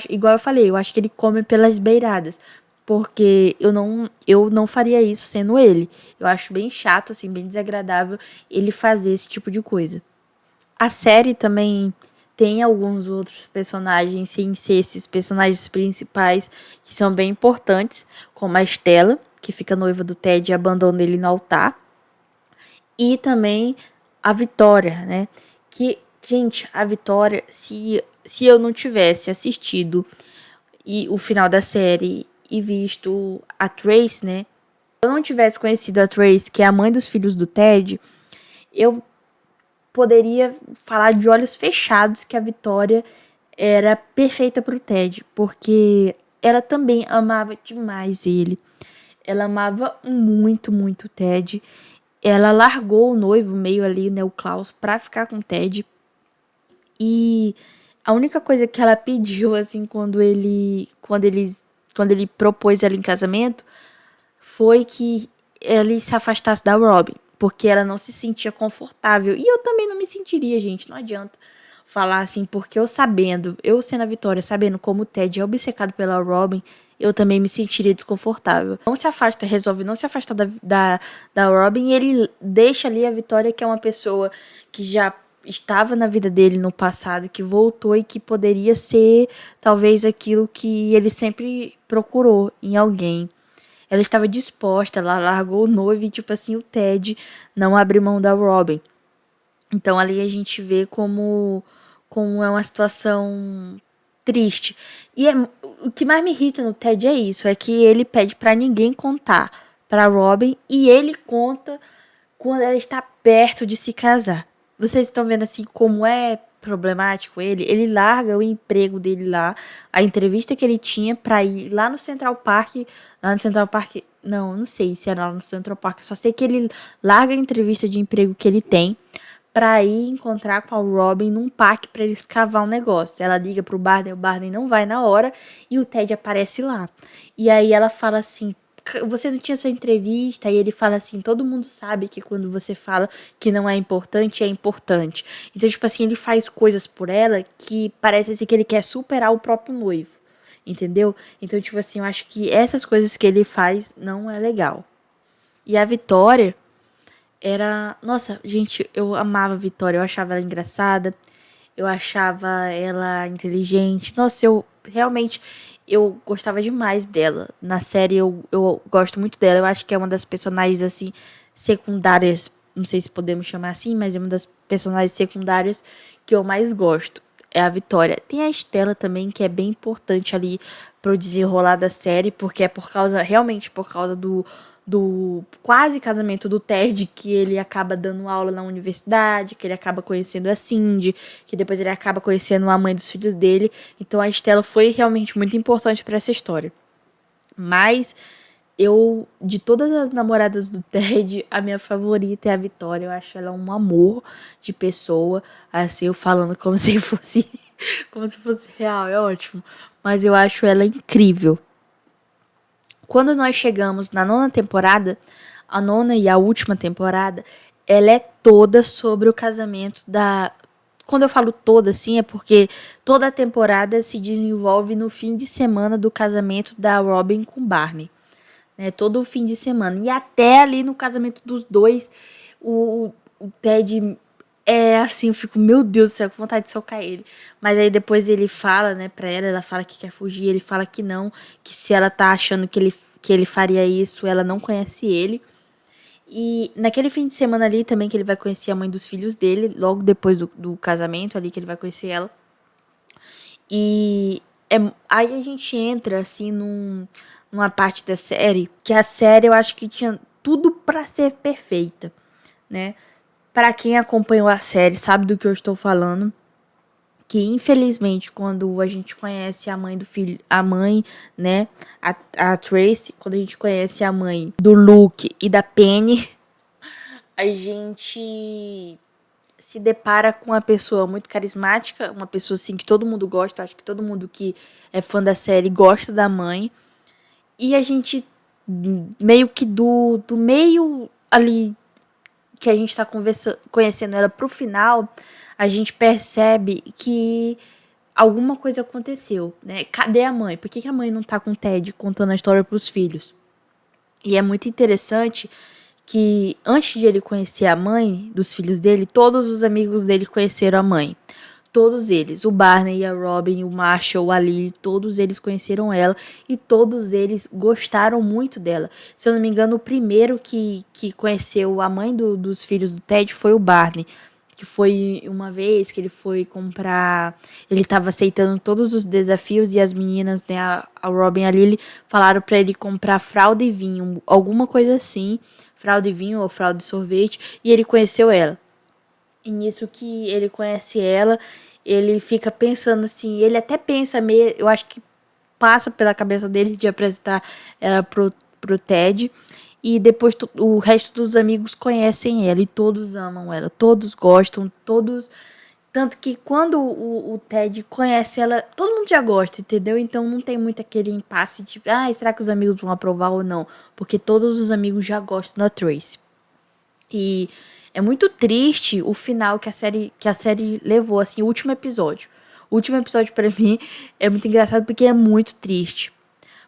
igual eu falei, eu acho que ele come pelas beiradas. Porque eu não faria isso sendo ele. Eu acho bem chato, assim, bem desagradável ele fazer esse tipo de coisa. A série também tem alguns outros personagens, sem ser esses personagens principais, que são bem importantes, como a Stella, que fica noiva do Ted e abandona ele no altar. E também a Vitória, né? Que, gente, a Vitória, se eu não tivesse assistido o final da série e visto a Trace, né? Se eu não tivesse conhecido a Trace, que é a mãe dos filhos do Ted, eu poderia falar de olhos fechados que a Vitória era perfeita pro Ted, porque ela também amava demais ele. Ela amava muito, muito o Ted. Ela largou o noivo meio ali, né, o Klaus, pra ficar com o Ted. E a única coisa que ela pediu, assim, quando ele propôs ela em casamento, foi que ele se afastasse da Robin, porque ela não se sentia confortável. E eu também não me sentiria, gente, não adianta falar assim, porque eu sendo a Vitória, sabendo como o Ted é obcecado pela Robin, eu também me sentiria desconfortável. Não se afasta, resolve não se afastar da Robin, e ele deixa ali a Vitória, que é uma pessoa que já estava na vida dele no passado, que voltou e que poderia ser talvez aquilo que ele sempre procurou em alguém. Ela estava disposta, ela largou o noivo e, tipo assim, o Ted não abre mão da Robin. Então ali a gente vê como é uma situação triste. E o que mais me irrita no Ted é isso, é que ele pede pra ninguém contar pra Robin e ele conta quando ela está perto de se casar. Vocês estão vendo assim como é problemático ele? Ele larga o emprego dele lá, a entrevista que ele tinha pra ir lá no Central Park, não sei se era lá no Central Park, só sei que ele larga a entrevista de emprego que ele tem pra ir encontrar com a Robin num parque pra eles cavar um negócio. Ela liga pro Barney, o Barney não vai na hora e o Ted aparece lá. E aí ela fala assim: você não tinha sua entrevista? E ele fala assim: todo mundo sabe que quando você fala que não é importante, é importante. Então, tipo assim, ele faz coisas por ela que parece assim que ele quer superar o próprio noivo. Entendeu? Então, tipo assim, eu acho que essas coisas que ele faz não é legal. E a Vitória era. Nossa, gente, eu amava a Vitória. Eu achava ela engraçada. Eu achava ela inteligente. Nossa, eu realmente. Eu gostava demais dela. Na série eu gosto muito dela. Eu acho que é uma das personagens, assim, secundárias não sei se podemos chamar assim, mas é uma das personagens secundárias que eu mais gosto. É a Vitória. Tem a Estela também, que é bem importante ali pro desenrolar da série, porque é realmente por causa do quase casamento do Ted, que ele acaba dando aula na universidade, que ele acaba conhecendo a Cindy, que depois ele acaba conhecendo a mãe dos filhos dele. Então a Estela foi realmente muito importante para essa história. Mas de todas as namoradas do Ted, a minha favorita é a Vitória. Eu acho ela um amor de pessoa. Assim, eu falando como se fosse, como se fosse real, é ótimo. Mas eu acho ela incrível. Quando nós chegamos na nona temporada, a nona e a última temporada, ela é toda sobre o casamento da... Quando eu falo toda, assim, é porque toda a temporada se desenvolve no fim de semana do casamento da Robin com Barney. Né, todo o fim de semana. E até ali no casamento dos dois, o Ted é assim, eu fico, meu Deus do céu, com vontade de socar ele. Mas aí depois ele fala, né, pra ela fala que quer fugir, ele fala que não, que se ela tá achando que ele faria isso, ela não conhece ele. E naquele fim de semana ali também que ele vai conhecer a mãe dos filhos dele, logo depois do casamento ali que ele vai conhecer ela. E aí a gente entra, assim, numa parte da série, que a série eu acho que tinha tudo pra ser perfeita, né? Pra quem acompanhou a série sabe do que eu estou falando, que infelizmente quando a gente conhece a mãe do filho, a mãe, né, a Tracy, quando a gente conhece a mãe do Luke e da Penny, a gente se depara com uma pessoa muito carismática, uma pessoa assim que todo mundo gosta, acho que todo mundo que é fã da série gosta da mãe. E a gente, meio que do meio ali que a gente tá conhecendo ela pro final, a gente percebe que alguma coisa aconteceu, né? Cadê a mãe? Por que a mãe não tá com o Ted contando a história pros filhos? E é muito interessante que antes de ele conhecer a mãe dos filhos dele, todos os amigos dele conheceram a mãe. Todos eles, o Barney, a Robin, o Marshall, a Lily, todos eles conheceram ela e todos eles gostaram muito dela. Se eu não me engano, o primeiro que conheceu a mãe dos filhos do Ted foi o Barney, que foi uma vez que ele foi comprar, ele estava aceitando todos os desafios e as meninas, né, a Robin e a Lily, falaram para ele comprar fralda e vinho, alguma coisa assim, fralda e vinho ou fralda e sorvete, e ele conheceu ela. E nisso que ele conhece ela, ele fica pensando assim, ele até pensa meio, eu acho que passa pela cabeça dele de apresentar ela pro Ted. E depois o resto dos amigos conhecem ela e todos amam ela, todos gostam, todos. Tanto que quando o Ted conhece ela, todo mundo já gosta, entendeu? Então não tem muito aquele impasse de, será que os amigos vão aprovar ou não? Porque todos os amigos já gostam da Tracy. E é muito triste o final que a série levou, assim, o último episódio. O último episódio pra mim é muito engraçado porque é muito triste.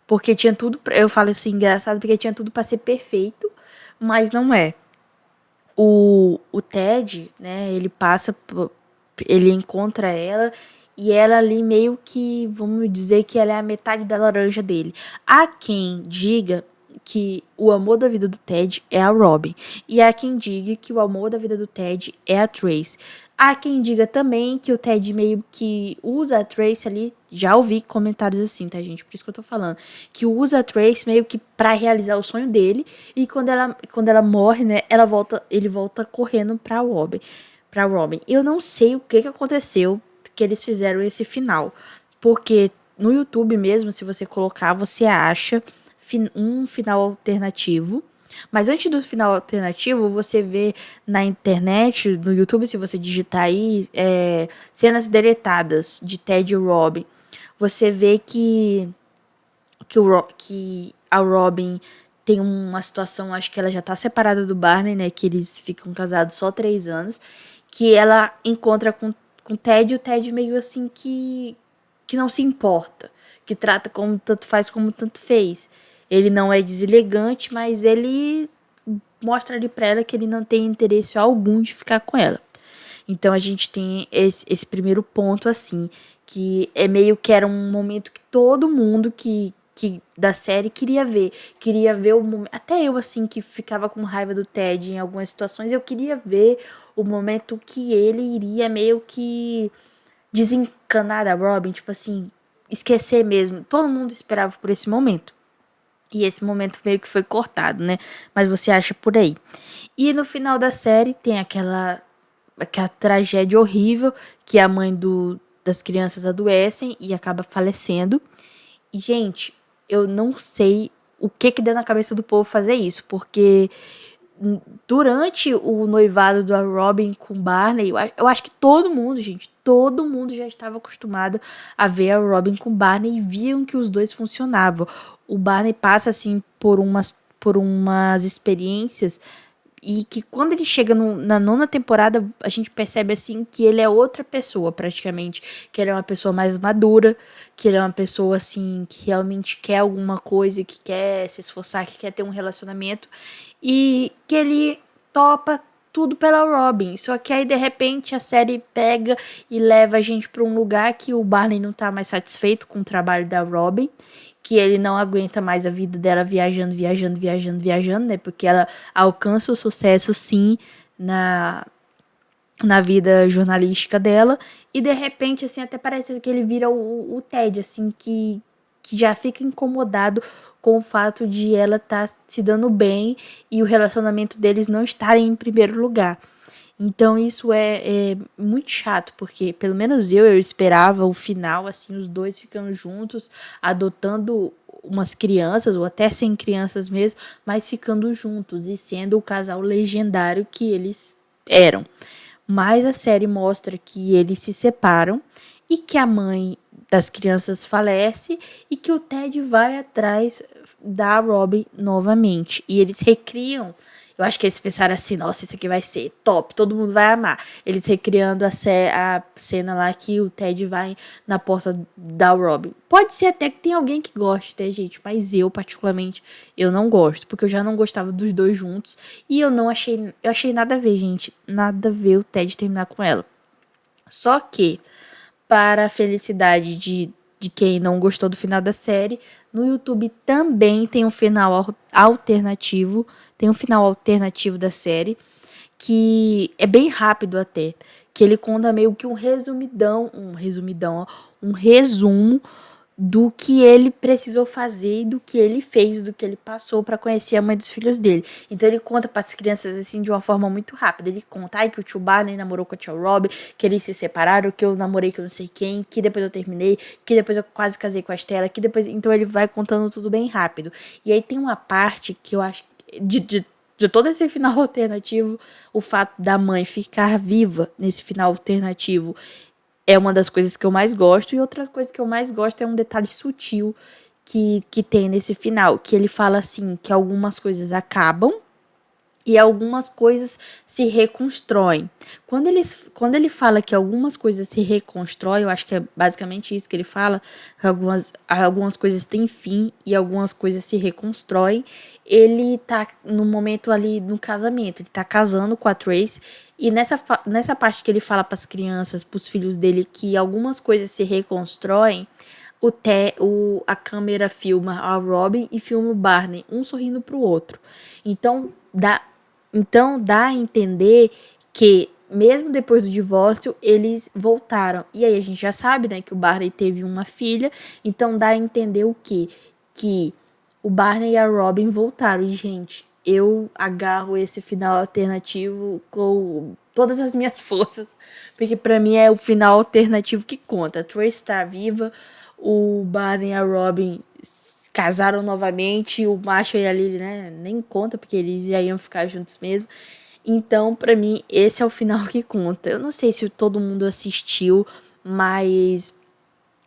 Porque tinha tudo, eu falo assim, engraçado porque tinha tudo pra ser perfeito, mas não é. O Ted, né, ele encontra ela e ela ali meio que, vamos dizer que ela é a metade da laranja dele. Há quem diga que o amor da vida do Ted é a Robin. E há quem diga que o amor da vida do Ted é a Trace. Há quem diga também que o Ted meio que usa a Trace ali. Já ouvi comentários assim, tá, gente? Por isso que eu tô falando. Que usa a Trace meio que pra realizar o sonho dele. E quando ela morre, né? Ele volta correndo pra Robin. Eu não sei o que aconteceu que eles fizeram esse final. Porque no YouTube mesmo, se você colocar, você acha um final alternativo. Mas antes do final alternativo, você vê na internet, no YouTube, se você digitar aí, cenas deletadas de Ted e Robin, você vê que a Robin tem uma situação, acho que ela já tá separada do Barney, né, que eles ficam casados só 3 anos, que ela encontra com o Ted, e o Ted meio assim que não se importa, que trata como tanto faz como tanto fez. Ele não é deselegante, mas ele mostra ali pra ela que ele não tem interesse algum de ficar com ela. Então a gente tem esse primeiro ponto, assim, que é meio que era um momento que todo mundo que da série queria ver o momento, até eu assim que ficava com raiva do Ted em algumas situações, eu queria ver o momento que ele iria meio que desencanar da Robin, tipo assim, esquecer mesmo. Todo mundo esperava por esse momento. E esse momento meio que foi cortado, né? Mas você acha por aí. E no final da série tem aquela tragédia horrível que a mãe das crianças adoecem e acaba falecendo. E, gente, eu não sei o que deu na cabeça do povo fazer isso, porque durante o noivado da Robin com Barney, eu acho que todo mundo, gente, todo mundo já estava acostumado a ver a Robin com Barney e viam que os dois funcionavam. O Barney passa, assim, por umas experiências e que quando ele chega na nona temporada, a gente percebe assim que ele é outra pessoa, praticamente. Que ele é uma pessoa mais madura, que ele é uma pessoa assim que realmente quer alguma coisa, que quer se esforçar, que quer ter um relacionamento. E que ele topa tudo pela Robin. Só que aí, de repente, a série pega e leva a gente para um lugar que o Barney não tá mais satisfeito com o trabalho da Robin, que ele não aguenta mais a vida dela viajando, né? Porque ela alcança o sucesso, sim, na vida jornalística dela. E, de repente, assim, até parece que ele vira o Ted, assim, que já fica incomodado com o fato de ela estar se dando bem e o relacionamento deles não estarem em primeiro lugar. Então isso é muito chato, porque pelo menos eu esperava o final, assim, os dois ficando juntos, adotando umas crianças, ou até sem crianças mesmo, mas ficando juntos e sendo o casal legendário que eles eram. Mas a série mostra que eles se separam e que a mãe das crianças falece e que o Ted vai atrás da Robin novamente. E eles recriam. Eu acho que eles pensaram assim, nossa, isso aqui vai ser top, todo mundo vai amar. Eles recriando a cena lá que o Ted vai na porta da Robin. Pode ser até que tenha alguém que goste, né, gente? Mas eu, particularmente, eu não gosto. Porque eu já não gostava dos dois juntos. E eu achei nada a ver, gente. Nada a ver o Ted terminar com ela. Só que, para a felicidade de quem não gostou do final da série, no YouTube também tem um final alternativo. Tem um final alternativo da série, que é bem rápido até. Que ele conta meio que um resumo do que ele precisou fazer, do que ele fez, do que ele passou para conhecer a mãe dos filhos dele. Então ele conta para as crianças assim de uma forma muito rápida. Ele conta que o tio Barney namorou com a tia Robin, que eles se separaram, que eu namorei com não sei quem, que depois eu terminei, que depois eu quase casei com a Estela, que depois, então ele vai contando tudo bem rápido. E aí tem uma parte que eu acho de todo esse final alternativo, o fato da mãe ficar viva nesse final alternativo é uma das coisas que eu mais gosto. E outra coisa que eu mais gosto é um detalhe sutil que tem nesse final. Que ele fala assim, que algumas coisas acabam e algumas coisas se reconstroem. Quando ele fala que algumas coisas se reconstroem, eu acho que é basicamente isso que ele fala, que algumas coisas têm fim e algumas coisas se reconstroem. Ele tá no momento ali no casamento, ele tá casando com a Trace, e nessa parte que ele fala para as crianças, para os filhos dele, que algumas coisas se reconstroem, a câmera filma a Robin e filma o Barney, um sorrindo pro outro. Então dá a entender que, mesmo depois do divórcio, eles voltaram. E aí a gente já sabe, né, que o Barney teve uma filha. Então dá a entender o quê? Que o Barney e a Robin voltaram. E, gente, eu agarro esse final alternativo com todas as minhas forças. Porque pra mim é o final alternativo que conta. A Trace tá viva, o Barney e a Robin casaram novamente, o Marshall e a Lily, né, nem conta, porque eles já iam ficar juntos mesmo. Então, pra mim, esse é o final que conta. Eu não sei se todo mundo assistiu, mas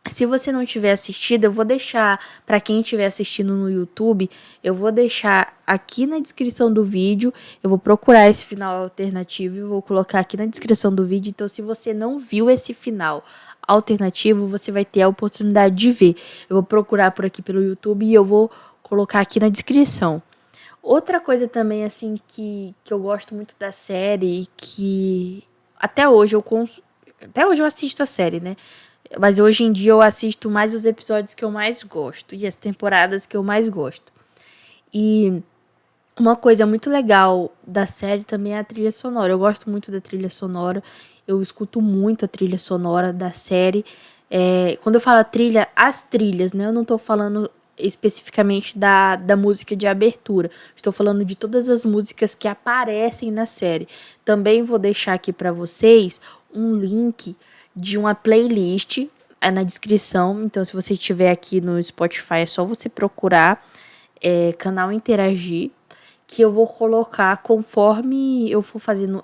se você não tiver assistido, eu vou deixar, pra quem estiver assistindo no YouTube, eu vou deixar aqui na descrição do vídeo, eu vou procurar esse final alternativo e vou colocar aqui na descrição do vídeo. Então, se você não viu esse final alternativo, você vai ter a oportunidade de ver. Eu vou procurar por aqui pelo YouTube e eu vou colocar aqui na descrição. Outra coisa também, assim, que eu gosto muito da série e que até hoje eu assisto a série, né? Mas hoje em dia eu assisto mais os episódios que eu mais gosto e as temporadas que eu mais gosto. E uma coisa muito legal da série também é a trilha sonora. Eu gosto muito da trilha sonora. Eu escuto muito a trilha sonora da série. Quando eu falo trilha, as trilhas, né? Eu não tô falando especificamente da música de abertura. Estou falando de todas as músicas que aparecem na série. Também vou deixar aqui para vocês um link de uma playlist na descrição. Então, se você estiver aqui no Spotify, é só você procurar canal Interagir, que eu vou colocar conforme eu for fazendo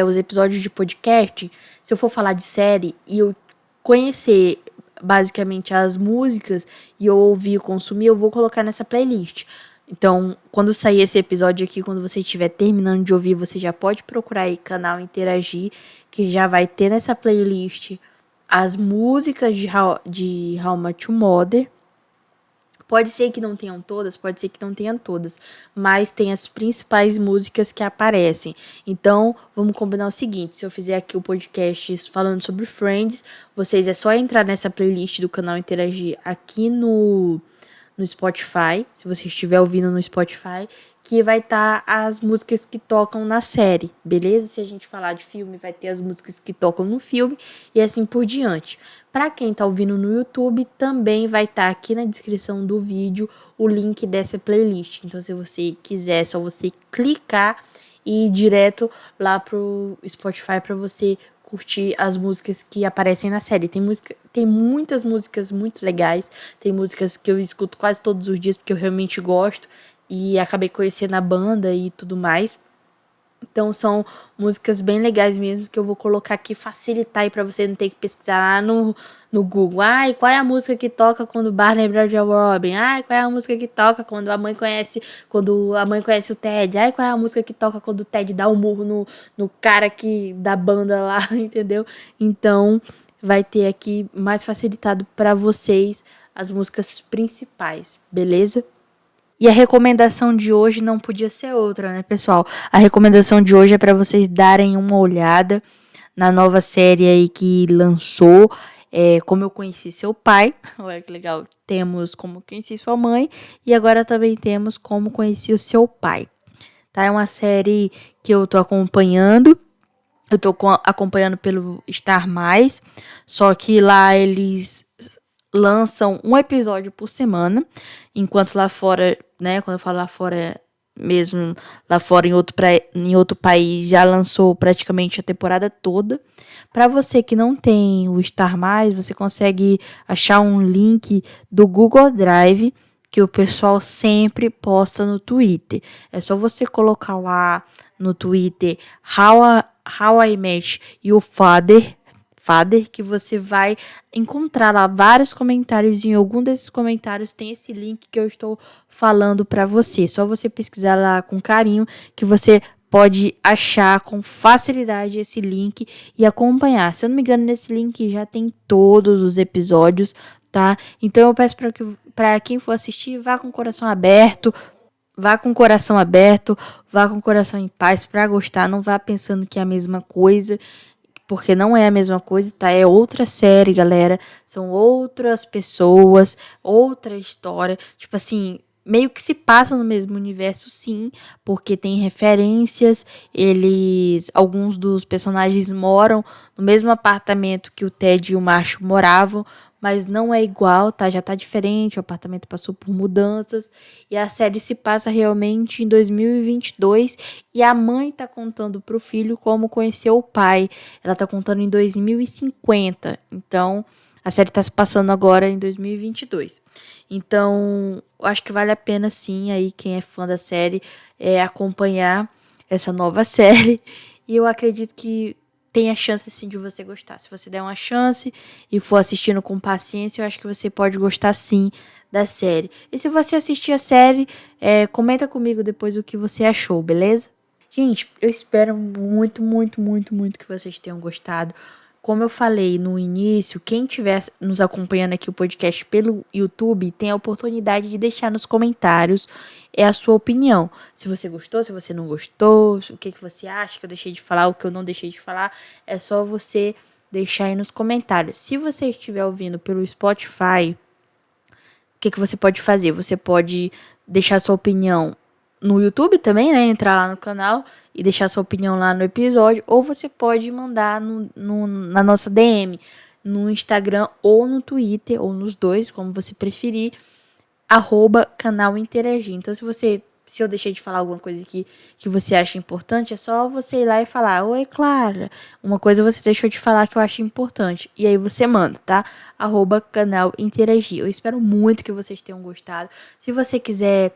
os episódios de podcast. Se eu for falar de série e eu conhecer basicamente as músicas e eu ouvir e consumir, eu vou colocar nessa playlist. Então, quando sair esse episódio aqui, quando você estiver terminando de ouvir, você já pode procurar aí canal Interagir, que já vai ter nessa playlist as músicas de How I Met Your Mother. Pode ser que não tenham todas, pode ser que não tenham todas, mas tem as principais músicas que aparecem. Então, vamos combinar o seguinte, se eu fizer aqui o podcast falando sobre Friends, vocês é só entrar nessa playlist do canal Interagir aqui no Spotify, se você estiver ouvindo no Spotify, que vai estar as músicas que tocam na série, beleza? Se a gente falar de filme, vai ter as músicas que tocam no filme e assim por diante. Para quem tá ouvindo no YouTube, também vai estar aqui na descrição do vídeo o link dessa playlist. Então, se você quiser, é só você clicar e ir direto lá pro Spotify para você curtir as músicas que aparecem na série. Tem muitas músicas muito legais, tem músicas que eu escuto quase todos os dias porque eu realmente gosto e acabei conhecendo a banda e tudo mais. Então são músicas bem legais mesmo que eu vou colocar aqui, facilitar aí pra você não ter que pesquisar lá no Google. Ai, qual é a música que toca quando o Barney lembra de Robin? Ai, qual é a música que toca quando a mãe conhece o Ted? Ai, qual é a música que toca quando o Ted dá um murro no cara da banda lá, entendeu? Então vai ter aqui mais facilitado pra vocês as músicas principais, beleza? E a recomendação de hoje não podia ser outra, né, pessoal? A recomendação de hoje é para vocês darem uma olhada na nova série aí que lançou, Como Eu Conheci Seu Pai. Olha que legal. Temos Como Conheci Sua Mãe e agora também temos Como Conheci o Seu Pai. Tá? É uma série que eu tô acompanhando. Eu tô acompanhando pelo Star Mais, só que lá eles lançam um episódio por semana, enquanto lá fora, né, quando eu falo lá fora mesmo, lá fora em outro país já lançou praticamente a temporada toda. Para você que não tem o Star Mais, você consegue achar um link do Google Drive que o pessoal sempre posta no Twitter. É só você colocar lá no Twitter How I Met Your Father, que você vai encontrar lá vários comentários. Em algum desses comentários tem esse link que eu estou falando para você. Só você pesquisar lá com carinho que você pode achar com facilidade esse link e acompanhar. Se eu não me engano, nesse link já tem todos os episódios, tá? Então eu peço para quem for assistir, vá com o coração aberto. Vá com o coração aberto, vá com o coração em paz para gostar, não vá pensando que é a mesma coisa, porque não é a mesma coisa, tá? É outra série, galera. São outras pessoas, outra história. Tipo assim, meio que se passa no mesmo universo, sim, porque tem referências. Alguns dos personagens moram no mesmo apartamento que o Ted e o Marshall moravam, mas não é igual, tá? Já tá diferente, o apartamento passou por mudanças e a série se passa realmente em 2022 e a mãe tá contando pro filho como conheceu o pai. Ela tá contando em 2050. Então, a série tá se passando agora em 2022. Então, eu acho que vale a pena sim aí quem é fã da série acompanhar essa nova série e eu acredito que tem a chance sim de você gostar. Se você der uma chance e for assistindo com paciência, eu acho que você pode gostar sim da série. E se você assistir a série, comenta comigo depois o que você achou, beleza? Gente, eu espero muito, muito, muito, muito que vocês tenham gostado. Como eu falei no início, quem estiver nos acompanhando aqui o podcast pelo YouTube tem a oportunidade de deixar nos comentários a sua opinião. Se você gostou, se você não gostou, o que você acha que eu deixei de falar, o que eu não deixei de falar. É só você deixar aí nos comentários. Se você estiver ouvindo pelo Spotify, o que você pode fazer? Você pode deixar sua opinião no YouTube também, né? Entrar lá no canal e deixar sua opinião lá no episódio. Ou você pode mandar na nossa DM, no Instagram ou no Twitter, ou nos dois, como você preferir, @canal Interagir. Então, se eu deixei de falar alguma coisa que você acha importante, é só você ir lá e falar: oi, Clara, uma coisa você deixou de falar que eu acho importante. E aí você manda, tá? @canal Interagir. Eu espero muito que vocês tenham gostado. Se você quiser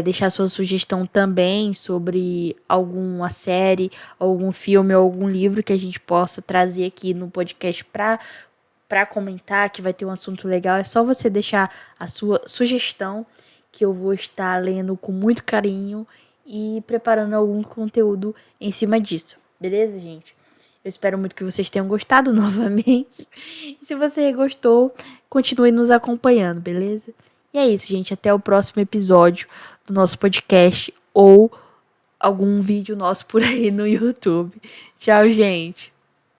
deixar sua sugestão também sobre alguma série, algum filme ou algum livro que a gente possa trazer aqui no podcast para comentar, que vai ter um assunto legal, é só você deixar a sua sugestão, que eu vou estar lendo com muito carinho e preparando algum conteúdo em cima disso. Beleza, gente? Eu espero muito que vocês tenham gostado novamente. E se você gostou, continue nos acompanhando, beleza? E é isso, gente. Até o próximo episódio do nosso podcast ou algum vídeo nosso por aí no YouTube. Tchau, gente.